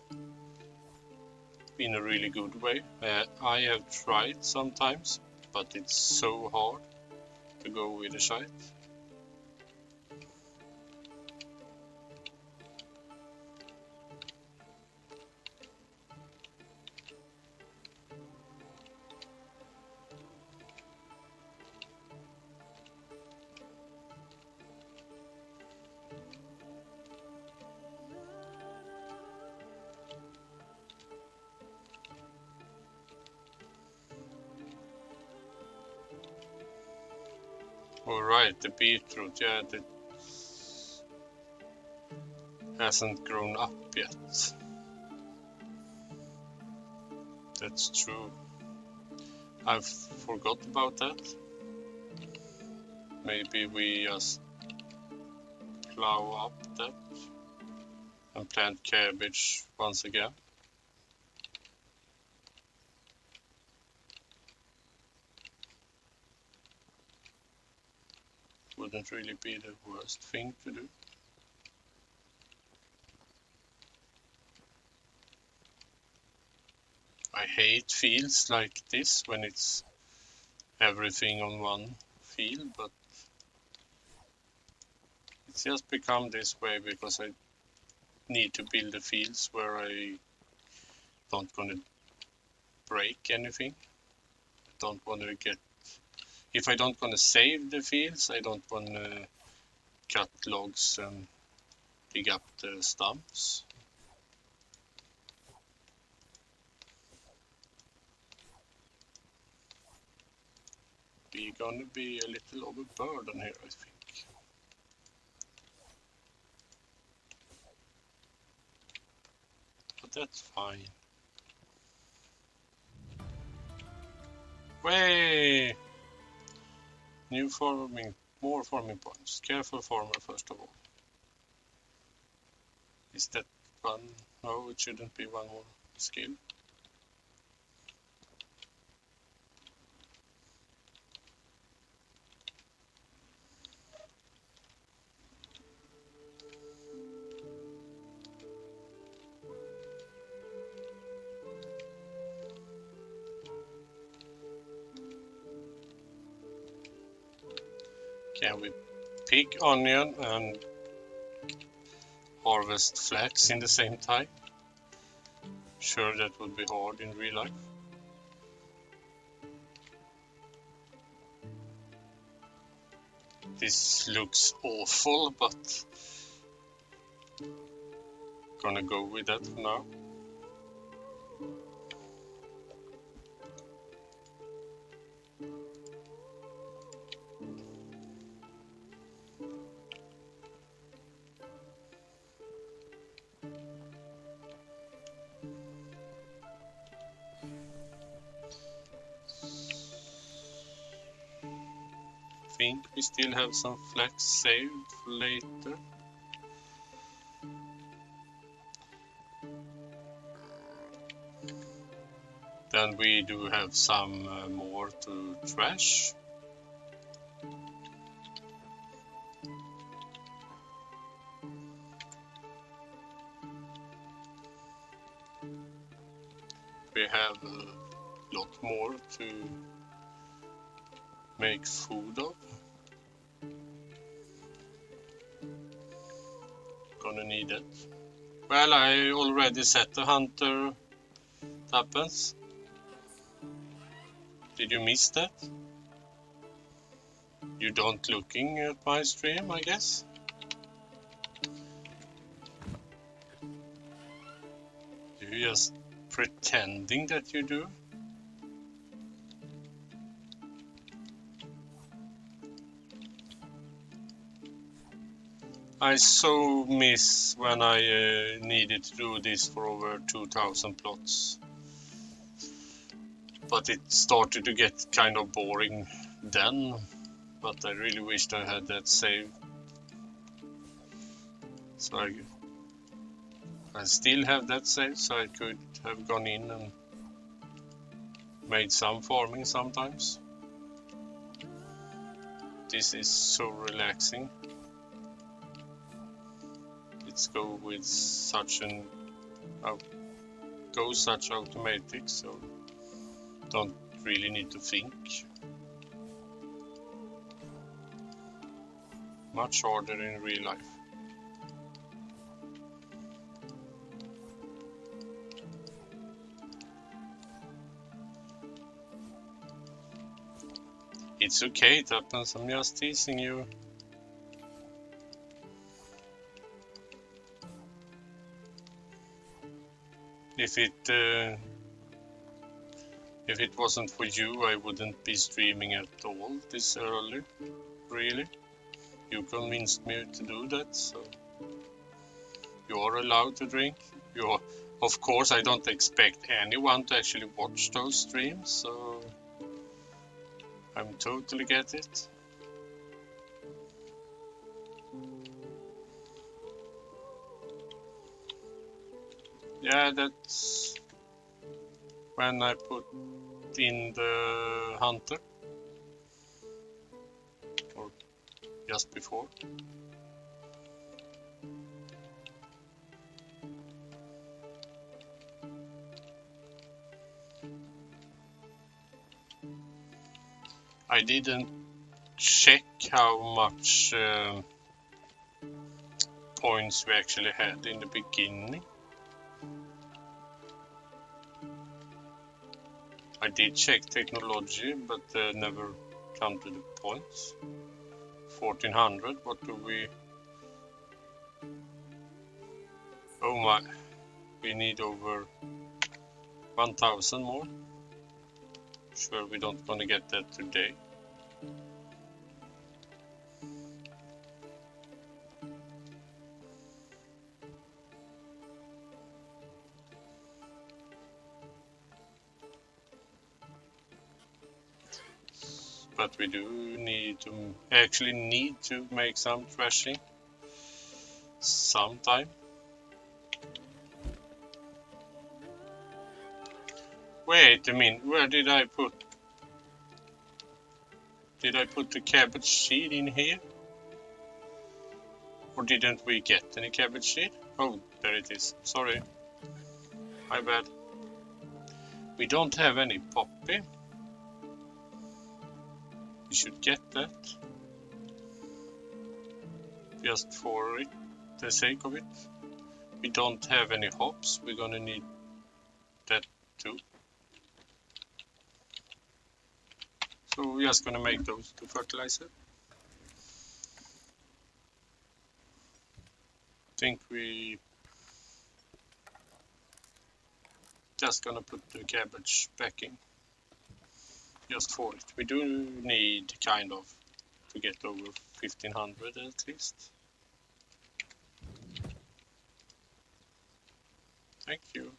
in a really good way. I have tried sometimes, but it's so hard to go with a shite. Alright, the beetroot, yeah, that hasn't grown up yet. That's true. I've forgot about that. Maybe we just plow up that and plant cabbage once again. Wouldn't really be the worst thing to do. I hate fields like this when it's everything on one field, but it's just become this way because I need to build the fields where I don't gonna break anything. Don't want to get... If I don't want to save the fields, I don't want to cut logs and dig up the stumps. We're gonna be a little overburdened here, I think. But that's fine. Way! New farming, more farming points. Careful farmer first of all. Is that one? No, it shouldn't be one more skill. Can we pick onion and harvest flax in the same time? Sure, that would be hard in real life. This looks awful, but gonna go with that for now. Think we still have some flax saved for later. Then we do have some more to trash. We have a lot more to make food of. Gonna need it. Well, I already set the hunter tuppence. Did you miss that? You don't looking at my stream, I guess? You're just pretending that you do? I so miss when I needed to do this for over 2000 plots. But it started to get kind of boring then. But I really wished I had that saved. So I still have that saved, so I could have gone in and made some farming sometimes. This is so relaxing. Let's go with such automatic, so don't really need to think. Much harder in real life. It's okay, it happens. I'm just teasing you. If it wasn't for you, I wouldn't be streaming at all this early, really. You convinced me to do that, so you are allowed to drink. Of course, I don't expect anyone to actually watch those streams, so I'm totally get it. Yeah, that's when I put in the hunter, or just before. I didn't check how much points we actually had in the beginning. I did check technology, but never come to the points. 1400, what do we... Oh my, we need over 1000 more. Sure, we don't gonna get that today. But we do need to make some thrashing sometime. Wait a minute, where did I put? Did I put the cabbage seed in here? Or didn't we get any cabbage seed? Oh, there it is. Sorry. My bad. We don't have any poppy. We should get that. Just for the sake of it. We don't have any hops. We're gonna need that too. So we're just gonna make those to fertilizer. I think we just gonna put the cabbage back in. Just for it. We do need kind of to get over 1500 at least. Thank you.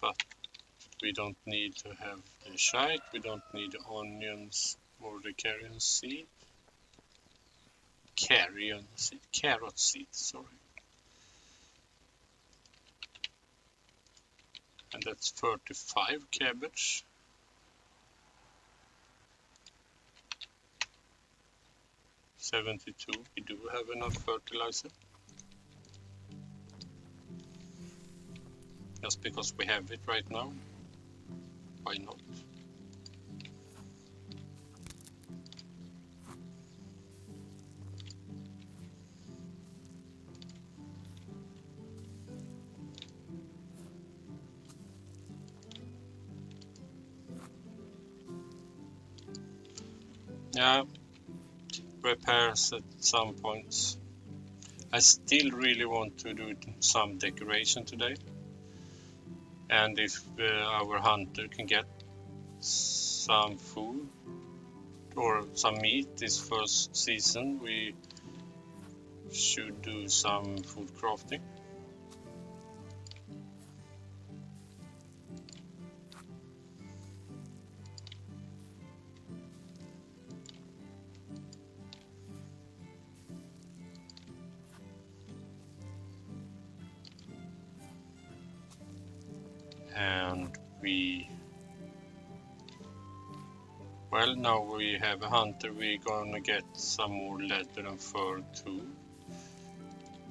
But we don't need to have the shite, we don't need the onions or the carrion seed. Carrot seed, sorry. And that's 35 cabbage. $72, we do have enough fertilizer. Just because we have it right now. Why not? Yeah, repairs at some points. I still really want to do some decoration today. And if our hunter can get some food or some meat this first season, we should do some food crafting. And well, now we have a hunter, we're gonna get some more leather and fur too.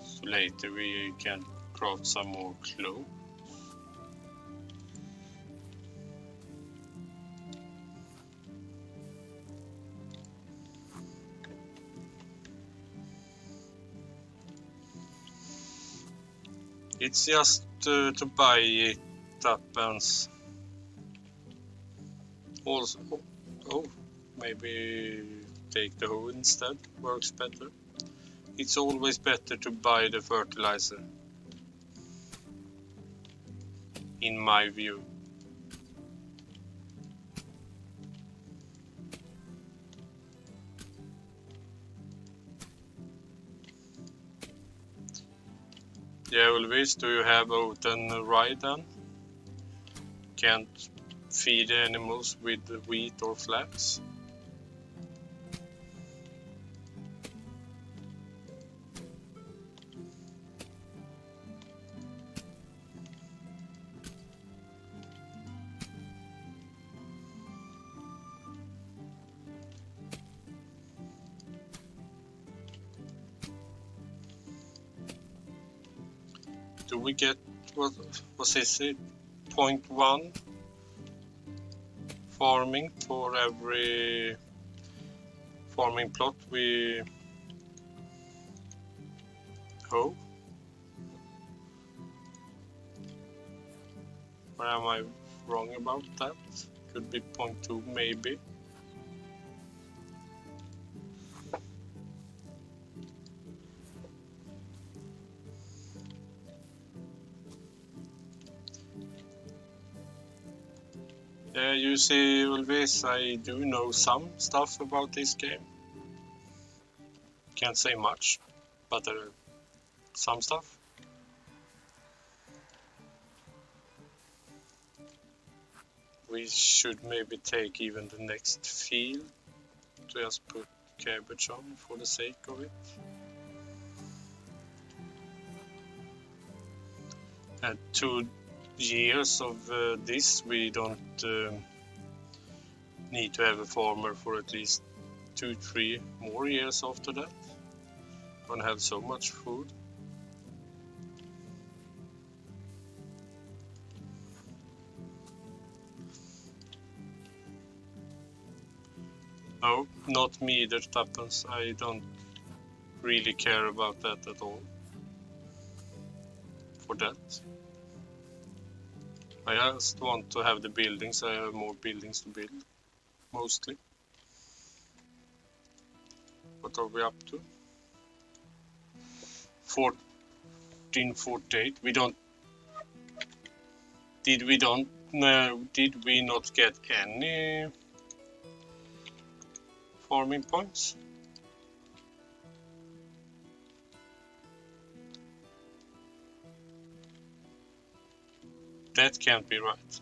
So later we can craft some more clothes. It's just to buy it up and also, maybe take the hoe instead, works better. It's always better to buy the fertilizer, in my view. Yeah, Ulvis, do you have oat and rye then? Can't feed animals with wheat or flax? Do we get, what is it? 0.1 farming for every farming plot we hoe. Or am I wrong about that? Could be 0.2 maybe. You see, Ulvis, I do know some stuff about this game. Can't say much, but some stuff. We should maybe take even the next field to just put cabbage on for the sake of it. And 2 years of this, we don't need to have a farmer for at least 2-3 more years after that. Gonna have so much food. No, not me that happens. I don't really care about that at all. For that. I just want to have the buildings. I have more buildings to build. Mostly. What are we up to? 1448. We don't. Did we not get any farming points? That can't be right.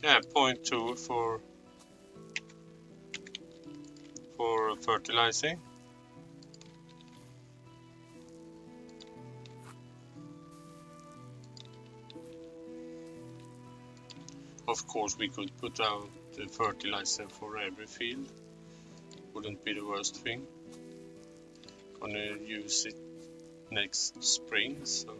Yeah, 0.2 for fertilizing. Of course, we could put out the fertilizer for every field. Wouldn't be the worst thing. Gonna use it next spring, so.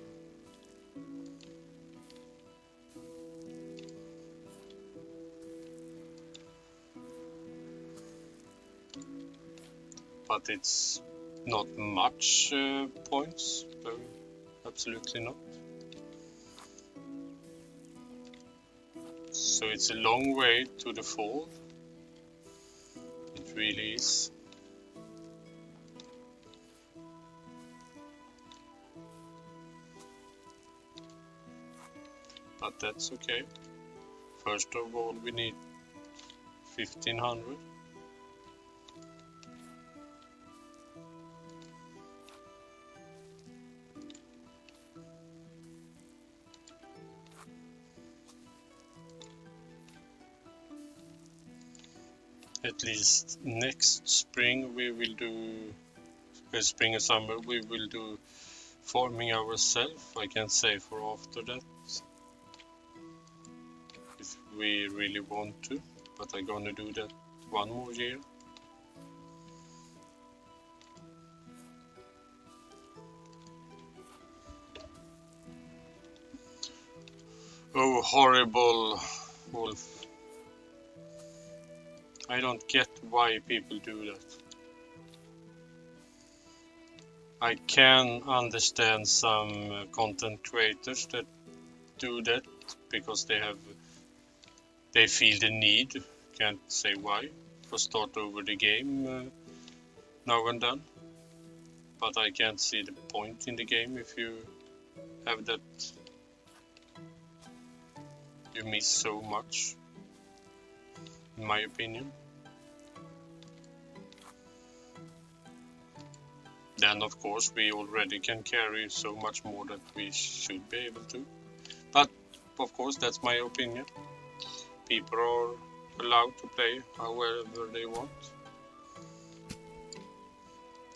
But it's not much points, so absolutely not. So it's a long way to the fall. It really is. But that's okay. First of all, we need 1500. At least next spring we will do, spring and summer we will do farming ourselves. I can't say for after that if we really want to, but I'm gonna do that one more year. Oh, horrible wolf. I don't get why people do that. I can understand some content creators that do that because they feel the need, can't say why, for start over the game now and then. But I can't see the point in the game if you have that. You miss so much, in my opinion. Then of course we already can carry so much more that we should be able to. But of course that's my opinion. People are allowed to play however they want.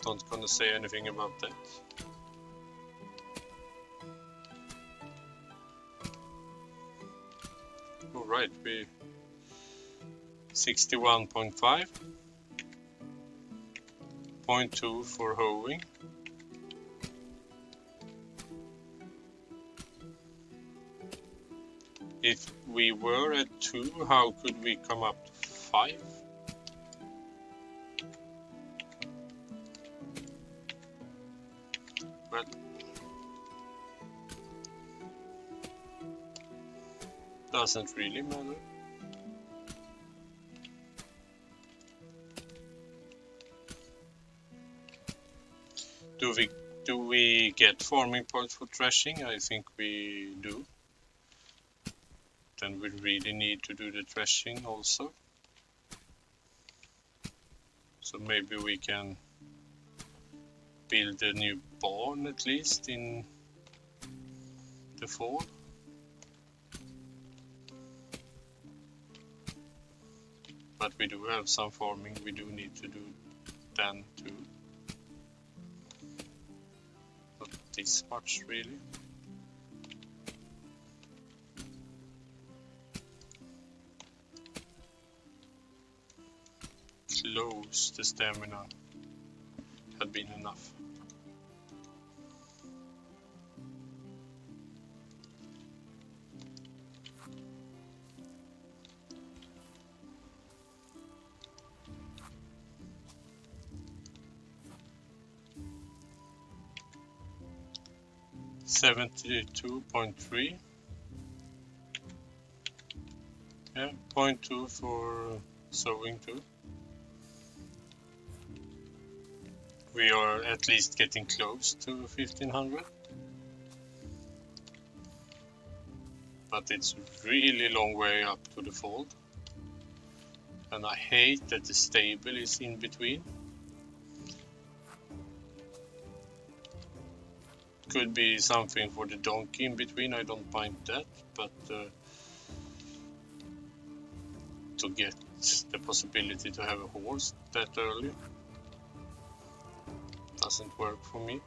Not gonna say anything about that. Alright, we 61.5. 0.2 for hoeing. If we were at 2, how could we come up to 5? Well, doesn't really matter. Do we get farming points for threshing? I think we do. Then we really need to do the threshing also. So maybe we can build a new barn at least in the fall. But we do have some farming we do need to do then too. Not this much really. Close the stamina had been enough. $72.3. Yeah, 0.2 for sowing too. We are at least getting close to 1500. But it's a really long way up to the fold. And I hate that the stable is in between. Could be something for the donkey in between, I don't mind that, but to get the possibility to have a horse that early doesn't work for me.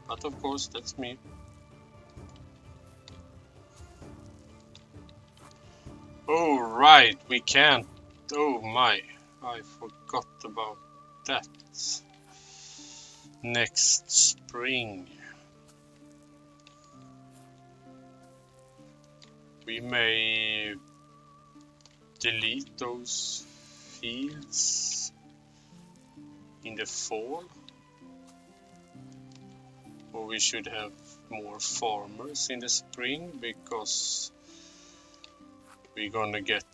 But of course, that's me. Oh right, we can't. Oh my, I forgot about that. Next spring we may delete those fields in the fall, or we should have more farmers in the spring because we're gonna get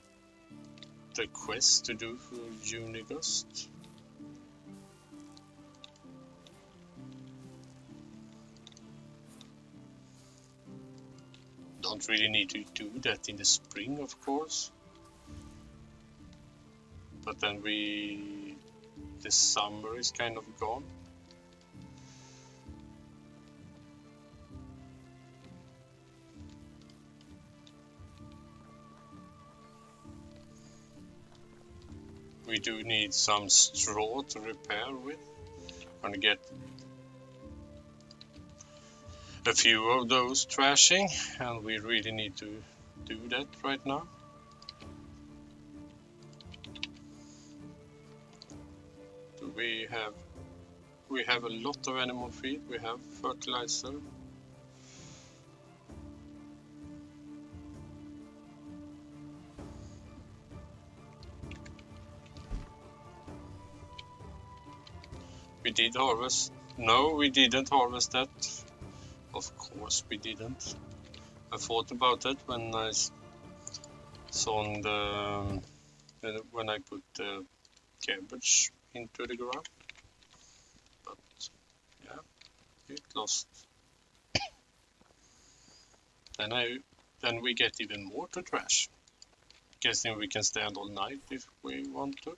the quest to do for Unigust. Don't really need to do that in the spring, of course. But then the summer is kind of gone. We do need some straw to repair with. Gonna get a few of those trashing, and we really need to do that right now. We have a lot of animal feed, we have fertilizer. We did harvest. No, we didn't harvest that. Of course we didn't. I thought about that when I saw when I put the cabbage into the ground. But yeah, it lost. Then we get even more to trash. Guessing we can stand all night if we want to.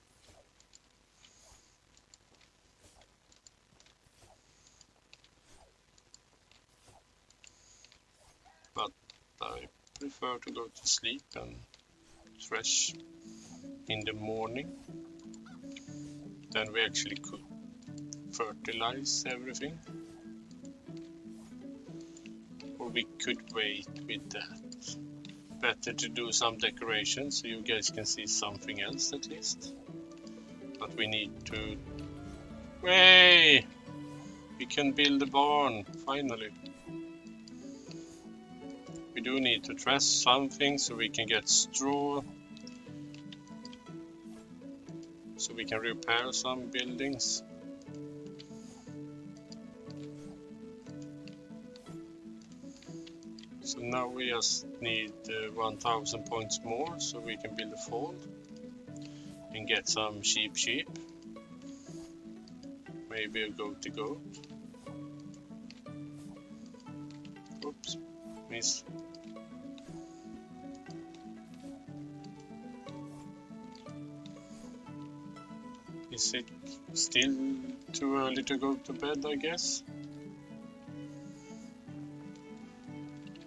But I prefer to go to sleep and thresh in the morning. Then we actually could fertilize everything. Or we could wait with that. Better to do some decoration so you guys can see something else at least. But we need to Yay! We can build a barn, finally. We do need to dress something so we can get straw. So we can repair some buildings. So now we just need 1000 points more so we can build a fold and get some sheep. Maybe a goat. Oops, miss. Is it still too early to go to bed, I guess?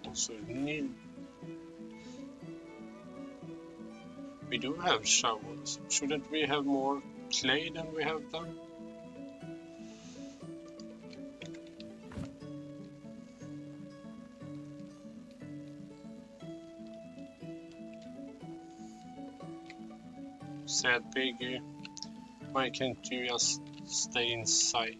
Also we do have shovels. Shouldn't we have more clay than we have done? Sad piggy, why can't you just stay inside?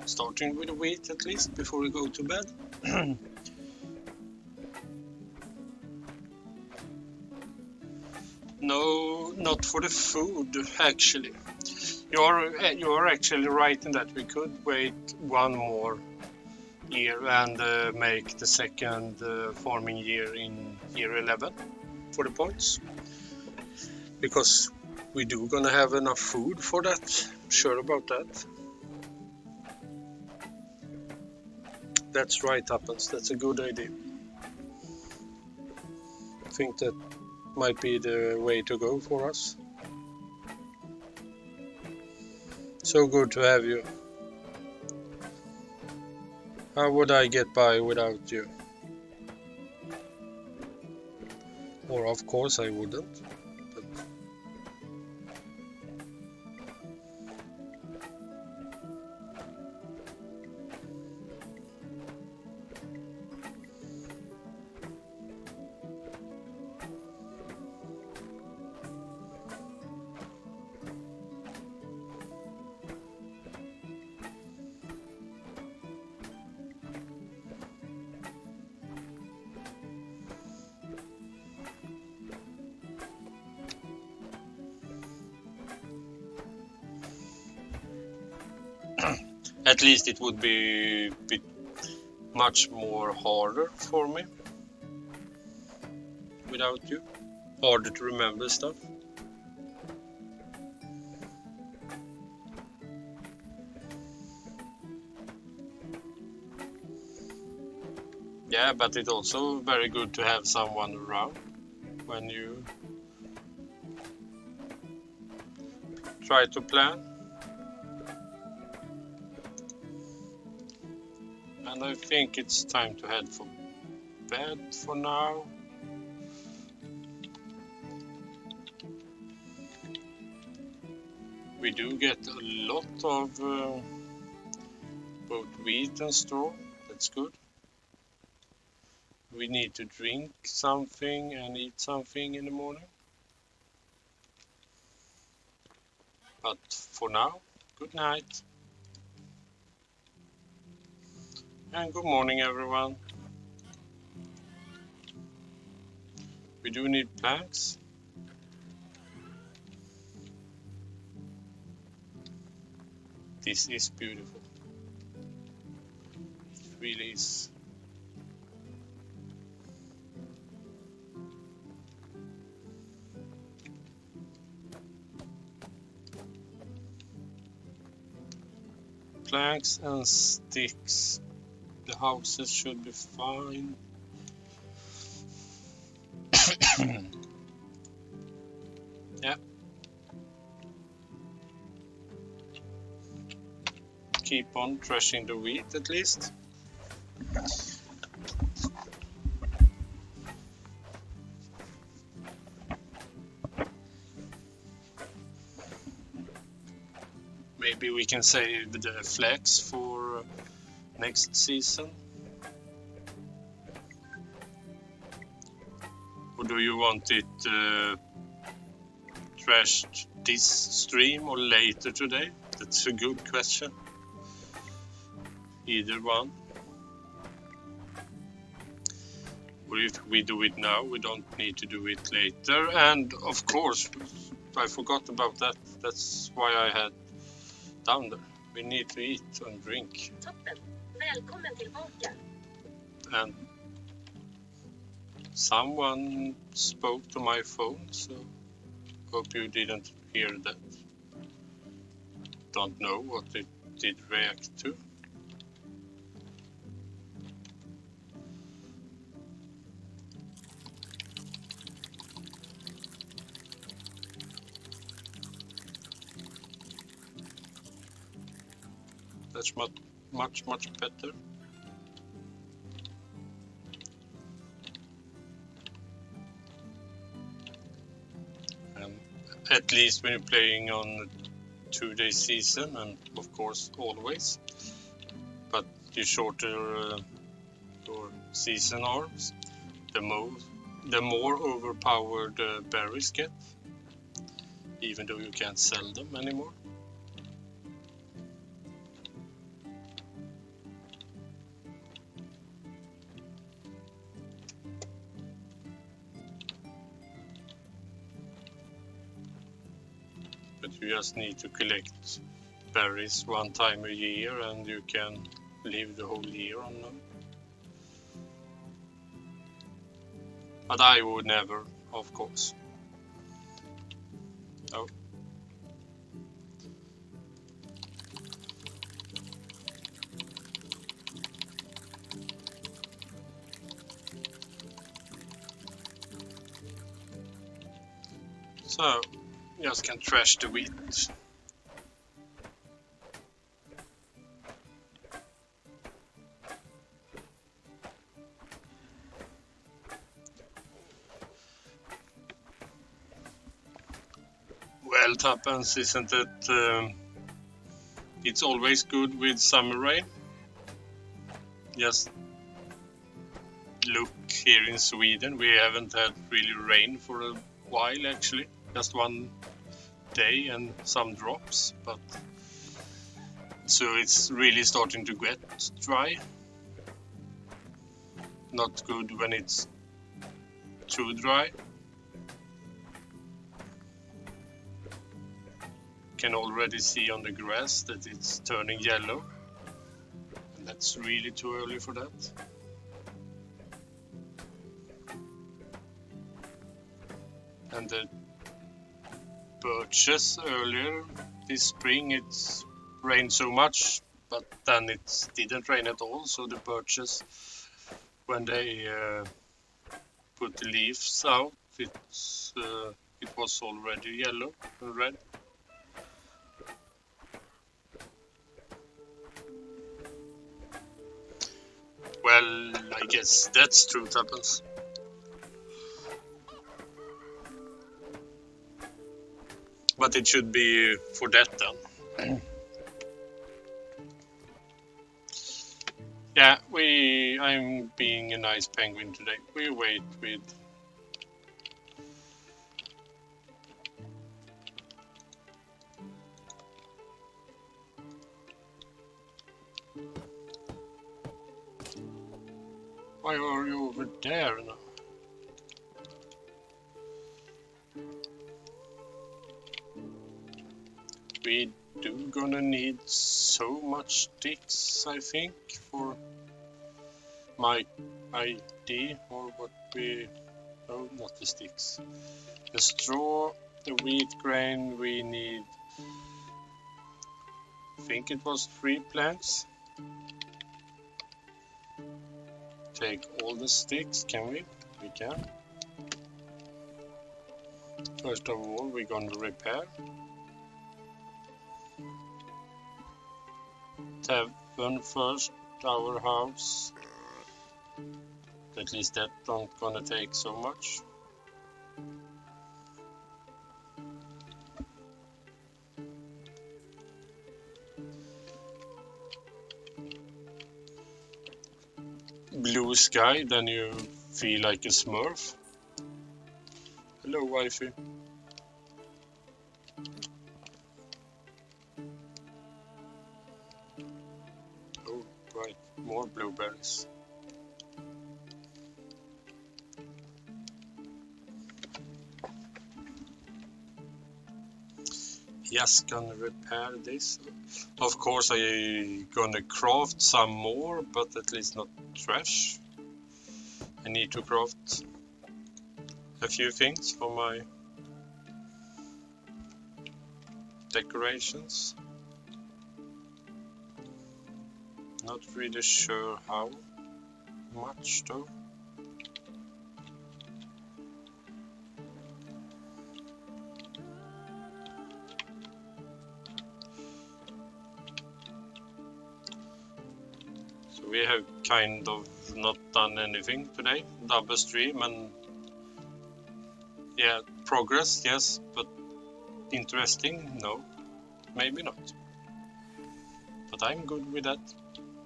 Starting with the wheat at least before we go to bed. No, not for the food actually. You are actually right in that we could wait one more year and make the second farming year in year 11 for the points, because we do gonna have enough food for that. I'm sure about that. That's right, Happens. That's a good idea. I think that might be the way to go for us. So good to have you. How would I get by without you? Or of course I wouldn't. But at least it would be much more harder for me without you. Harder to remember stuff. Yeah, but it's also very good to have someone around when you try to plan. And I think it's time to head for bed for now. We do get a lot of both wheat and straw. That's good. We need to drink something and eat something in the morning. But for now, good night. And good morning, everyone. We do need planks. This is beautiful. It really is. Planks and sticks. The houses should be fine. Yeah. Keep on threshing the wheat at least. Maybe we can save the flax for next season. Or do you want it trashed this stream or later today? That's a good question. Either one. Or if we do it now, we don't need to do it later. And of course, I forgot about that. That's why I had down there. We need to eat and drink. Toppen. Välkommen tillbaka. And someone spoke to my phone, so hope you didn't hear that. Don't know what it did react to. That's much better. At least when you're playing on a 2-day season, and of course always. But the shorter your season arms, the more overpowered berries get, even though you can't sell them anymore. But you just need to collect berries one time a year and you can live the whole year on them. But I would never, of course. Oh. So, just can trash the wheat. Well, Tuppence, isn't it? It's always good with summer rain. Just look here in Sweden, we haven't had really rain for a while actually. Just one day and some drops, but so it's really starting to get dry. Not good when it's too dry. Can already see on the grass that it's turning yellow, and that's really too early for that. And the birches earlier this spring, it's rained so much, but then it didn't rain at all, so the birches, when they put the leaves out, it was already yellow and red. Well, I guess that's true, Tuppence. But it should be for that then. Yeah, I'm being a nice penguin today. We wait with... Why are you over there now? We do gonna need so much sticks, I think, for my ID, or what we... Oh, not the sticks. The straw, the wheat grain, we need... I think it was 3 planks. Take all the sticks, can we? We can. First of all, we're gonna repair. Tavern first, our house. At least that don't gonna take so much. Blue sky, then you feel like a smurf. Hello, wifey. More blueberries. Just gonna repair this. Of course I gonna craft some more, but at least not trash. I need to craft a few things for my decorations. Not really sure how much though. So we have kind of not done anything today. Double stream and yeah, progress, yes, but interesting, no, maybe not. But I'm good with that.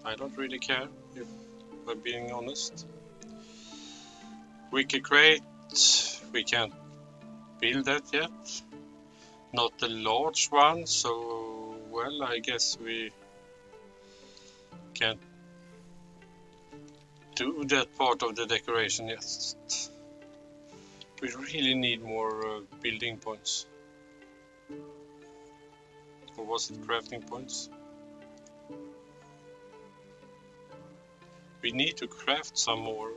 I don't really care, if we're being honest. Wiki crate, we can't build that yet. Not a large one, so well, I guess we can't do that part of the decoration yet. We really need more building points. Or was it crafting points? We need to craft some more.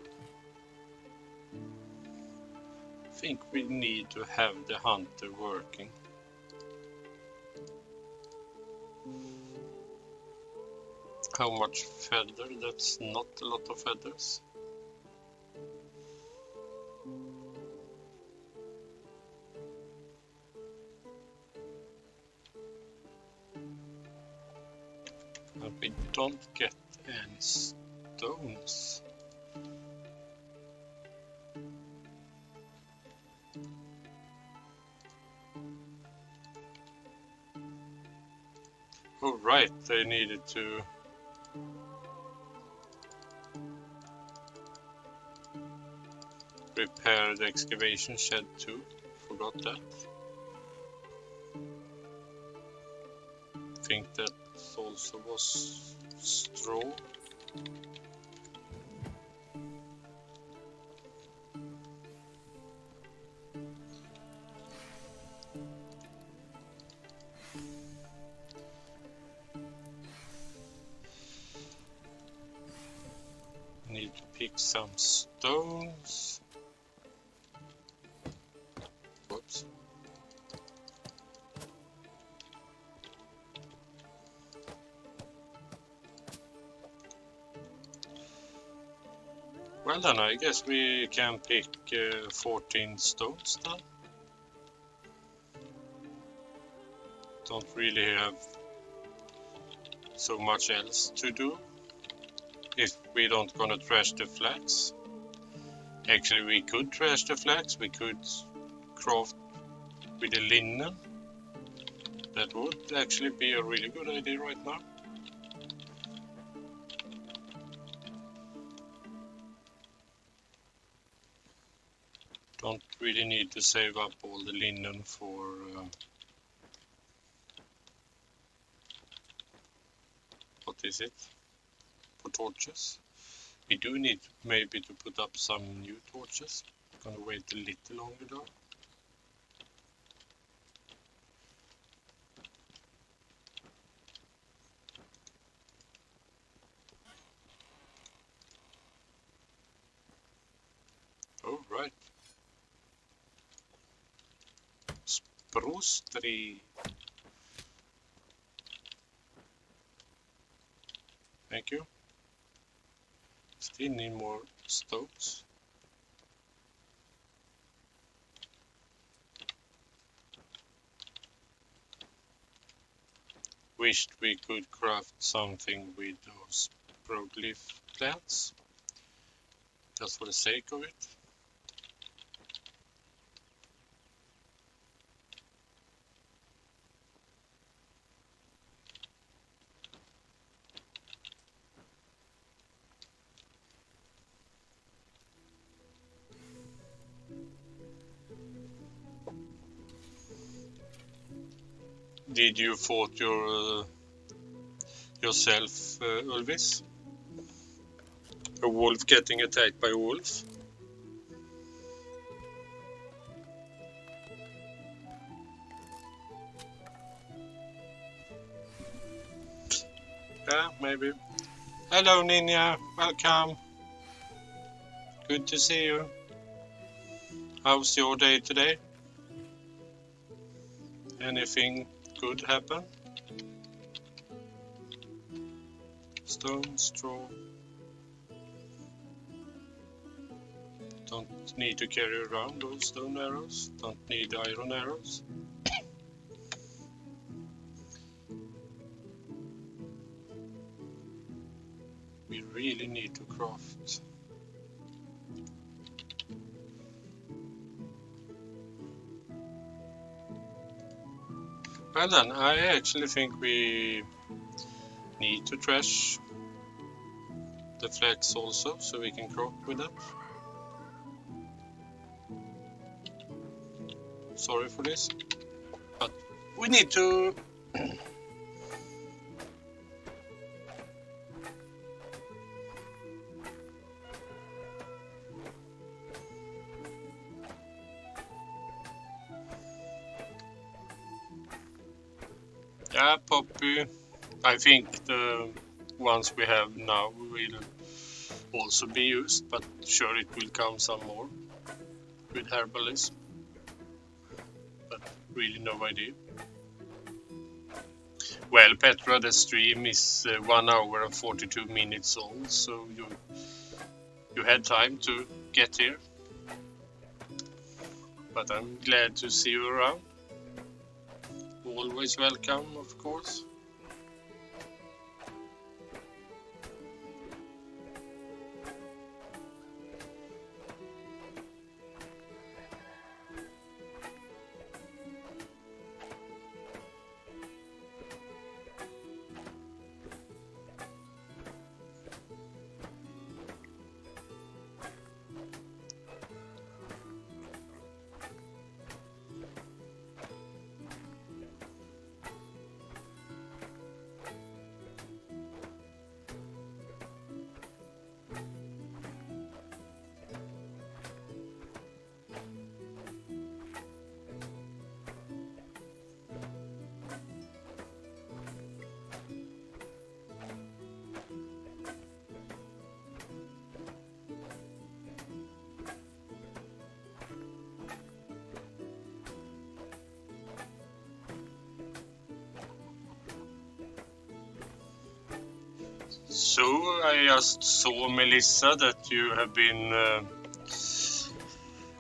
I think we need to have the hunter working. How much feather? That's not a lot of feathers. But we don't get any stones. Oh right, they needed to repair the excavation shed too. Forgot that. I think that also was straw. Need to pick some stones. Whoops. Well then, I guess we can pick 14 stones then. Don't really have so much else to do if we don't gonna trash the flax. Actually, we could trash the flax, we could craft with the linen. That would actually be a really good idea right now. Don't really need to save up all the linen for what is it? For torches. We do need maybe to put up some new torches. Gonna wait a little longer though. Oh right. Spruce tree. Thank you. Still need more stones. Wished we could craft something with those broadleaf plants. Just for the sake of it. Did you fought yourself, Ulvis? A wolf getting attacked by a wolf. Yeah, maybe. Hello, Ninja. Welcome. Good to see you. How's your day today? Anything good happen? Stone, straw. Don't need to carry around those stone arrows. Don't need iron arrows. We really need to craft. Well then, I actually think we need to trash the flax also, so we can crop with that. Sorry for this, but we need to yeah, poppy. I think the ones we have now will also be used, but sure it will come some more with herbalism. But really no idea. Well, Petra, the stream is 1 hour and 42 minutes old, so you had time to get here. But I'm glad to see you around. Always welcome, of course. So I just saw, Melissa, that you have been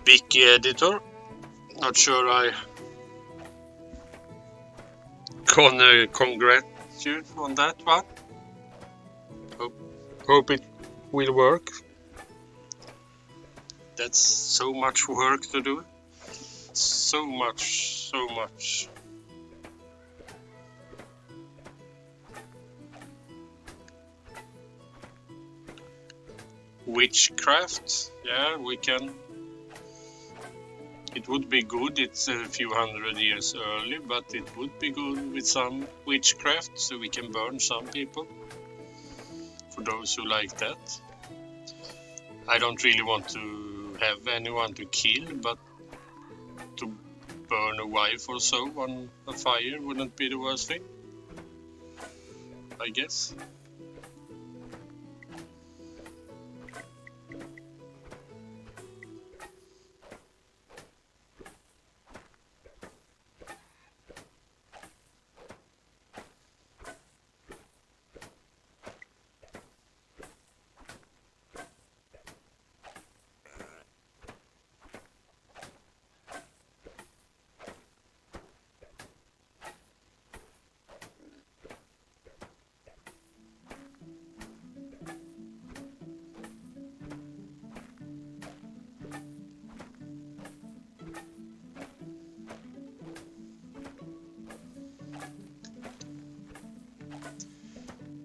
Wiki editor. Not sure I can congratulate you on that one. Hope it will work. That's so much work to do. So much. Witchcraft, yeah, we can. It would be good, it's a few hundred years early, but it would be good with some witchcraft, so we can burn some people. For those who like that. I don't really want to have anyone to kill, but to burn a wife or so on a fire wouldn't be the worst thing, I guess.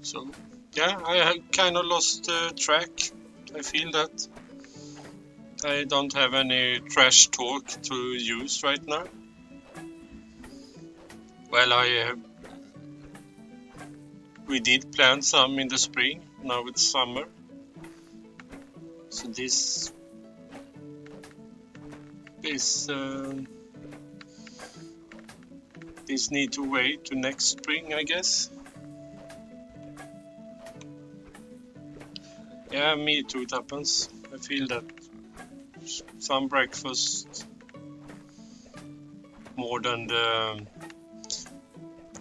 So, yeah, I have kind of lost track. I feel that. I don't have any trash talk to use right now. Well, we did plant some in the spring. Now it's summer. So this need to wait to next spring, I guess. Yeah, me too, it happens. I feel that some breakfast more than the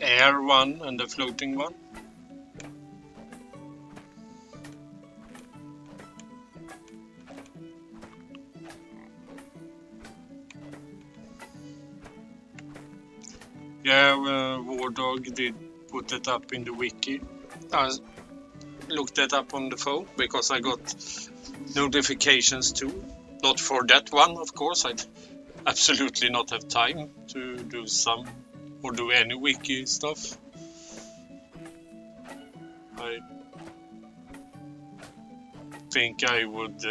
air one and the floating one. Yeah, Wardog did put it up in the wiki. I looked that up on the phone because I got notifications too. Not for that one, of course. I'd absolutely not have time to do some or do any wiki stuff. I think I would,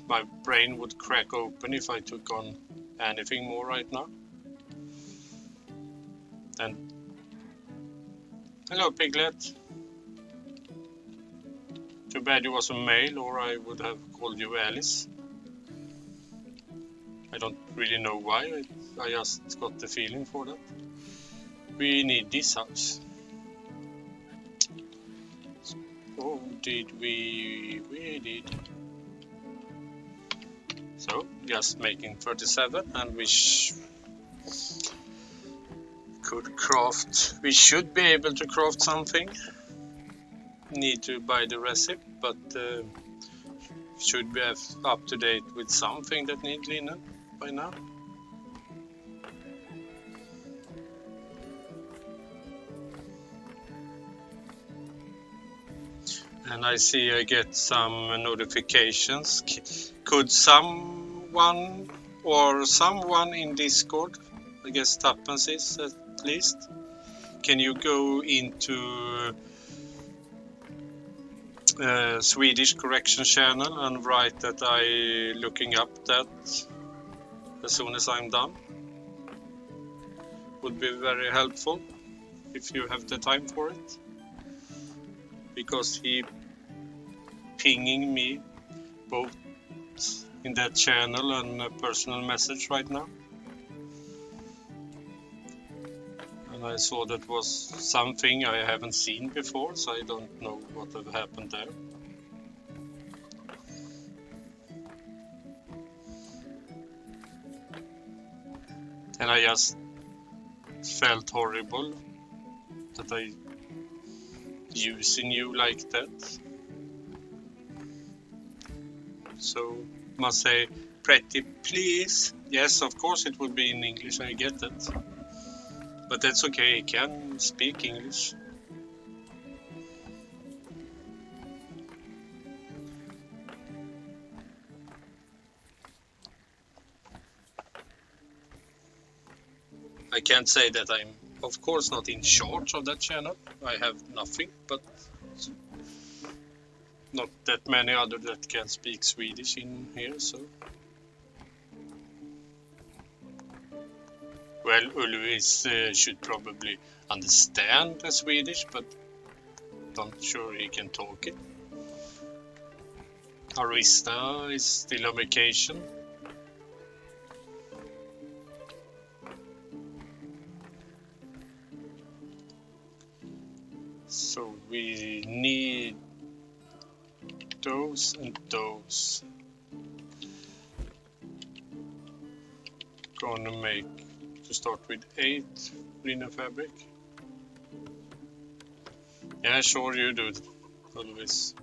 my brain would crack open if I took on anything more right now. And hello, Piglet. Too bad you was a male, or I would have called you Alice. I don't really know why, I just got the feeling for that. We need this house. Oh, did we? We did. So, just making 37, and we could craft. We should be able to craft something. Need to buy the recipe, but should be up to date with something that needs linen by now. And I see I get some notifications. Could someone in Discord, I guess Tappens is at least, can you go into Swedish correction channel and write that I looking up that as soon as I'm done? Would be very helpful if you have the time for it, because he pinging me both in that channel and a personal message right now, and I saw that was something I haven't seen before, so I don't know what have happened there. And I just felt horrible that I using you like that. So must say, pretty please. Yes, of course it would be in English, I get that. But that's okay, I can speak English. I can't say that I'm, of course, not in charge of that channel. I have nothing, but not that many other that can speak Swedish in here, so. Well, Ulvis should probably understand the Swedish, but not sure he can talk it. Arista is still on vacation. So we need those and those. Gonna make, to start with 8 linen fabric. Yeah, sure you do, Ulvis.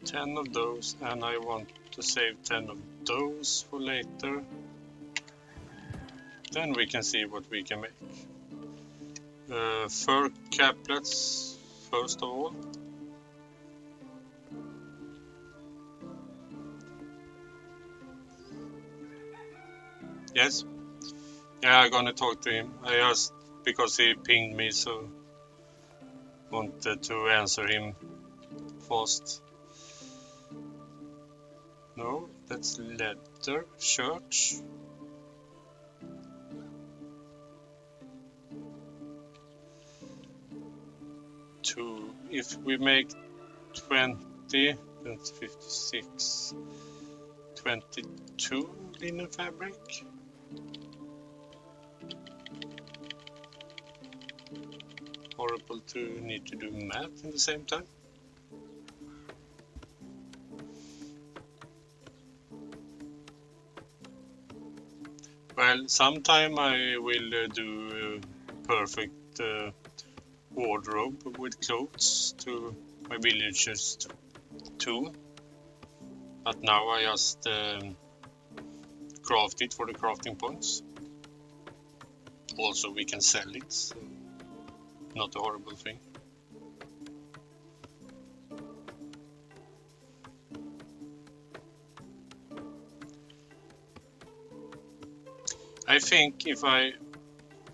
Ten of those, and I want to save 10 of those for later. Then we can see what we can make. Fur caplets first of all. Yes. Yeah, I'm gonna talk to him. I asked because he pinged me, so wanted to answer him fast. No, that's leather, church. Two. If we make 20, that's 56. 22 linen fabric. Horrible to need to do math in the same time. Well, sometime I will do perfect wardrobe with clothes to my villagers too. But now I just craft it for the crafting points. Also, we can sell it, so not a horrible thing. I think if I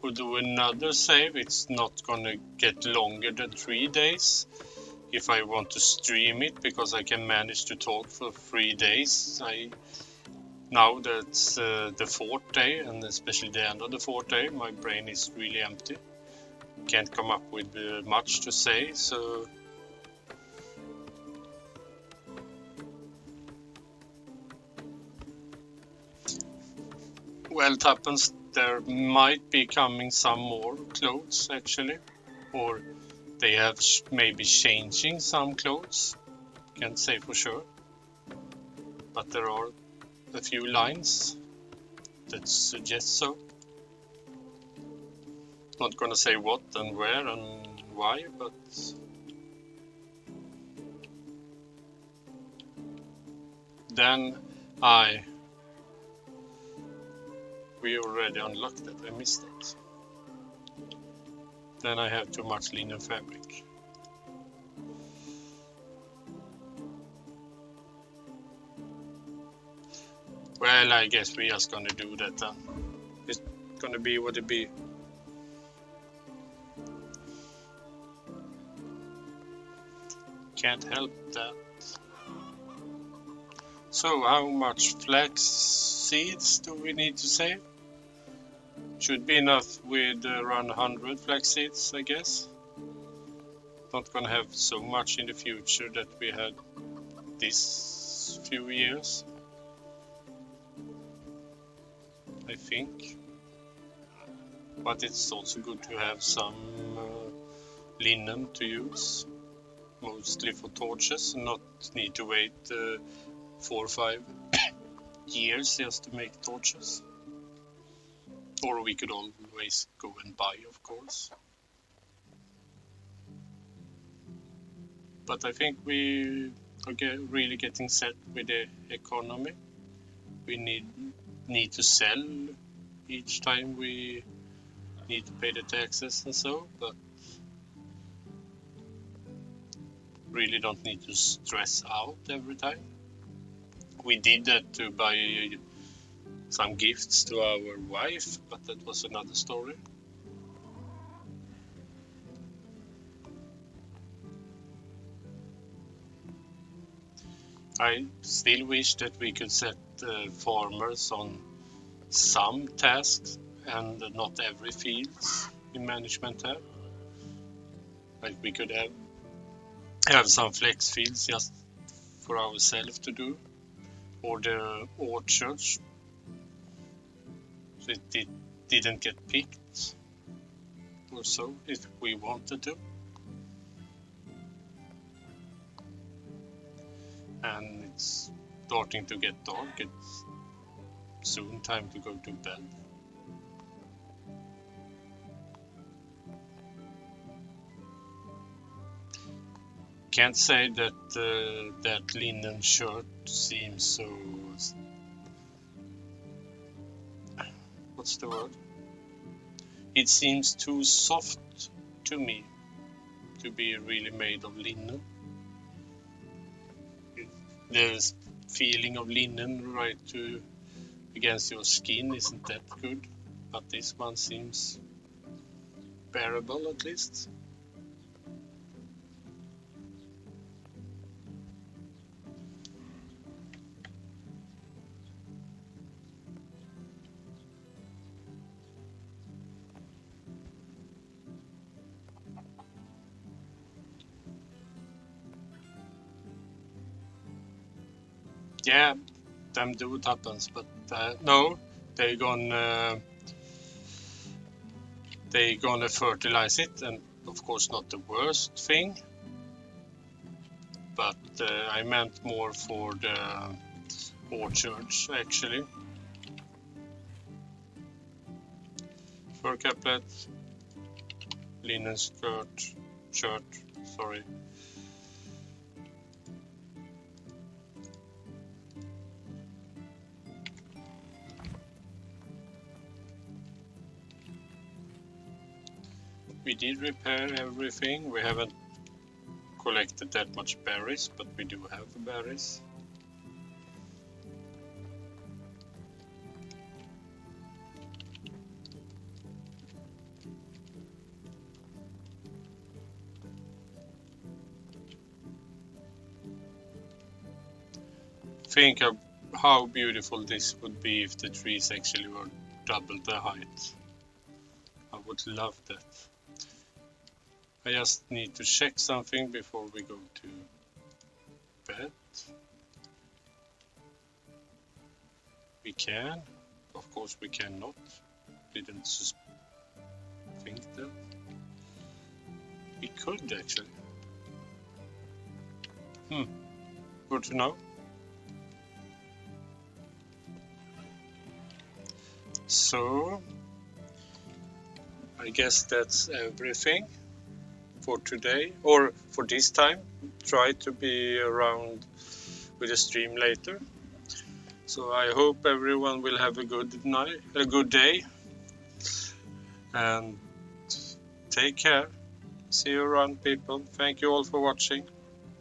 would do another save, it's not gonna get longer than 3 days. If I want to stream it, because I can manage to talk for 3 days. Now that's the fourth day, and especially the end of the fourth day, my brain is really empty. Can't come up with much to say, so well, Tuppence, there might be coming some more clothes actually, or they have maybe changing some clothes. Can't say for sure, but there are a few lines that suggest so. Not gonna say what and where and why, but then we already unlocked it. I missed it. Then I have too much linen fabric. Well, I guess we're just gonna do that then. It's gonna be what it be. Can't help that. So, how much flax seeds do we need to save? Should be enough with around 100 flax seeds, I guess. Not gonna have so much in the future that we had this few years, I think. But it's also good to have some linen to use, mostly for torches, and not need to wait 4 or 5 years just to make torches. Or we could always go and buy, of course. But I think we are really getting set with the economy. We need to sell each time we need to pay the taxes and so, but really don't need to stress out every time. We did that to buy some gifts to our wife, but that was another story. I still wish that we could set farmers on some tasks and not every field in management tab. Like we could have some flex fields just for ourselves to do, or the orchards, so it didn't get picked or so if we wanted to. And it's starting to get dark. It's soon time to go to bed. Can't say that that linen shirt seems so... What's the word? It seems too soft to me to be really made of linen. The feeling of linen right to against your skin isn't that good, but this one seems bearable at least. Yeah, them do it happens, but no, they're gonna fertilize it, and of course not the worst thing, but I meant more for the orchards actually. Fur caplet, linen shirt, sorry. We did repair everything. We haven't collected that much berries, but we do have berries. Think of how beautiful this would be if the trees actually were double the height. I would love that. I just need to check something before we go to bed. We can. Of course we cannot. Didn't think that. We could actually. Good to know. So, I guess that's everything for today, or for this time. Try to be around with a stream later. So I hope everyone will have a good night, a good day, and take care. See you around, people. Thank you all for watching.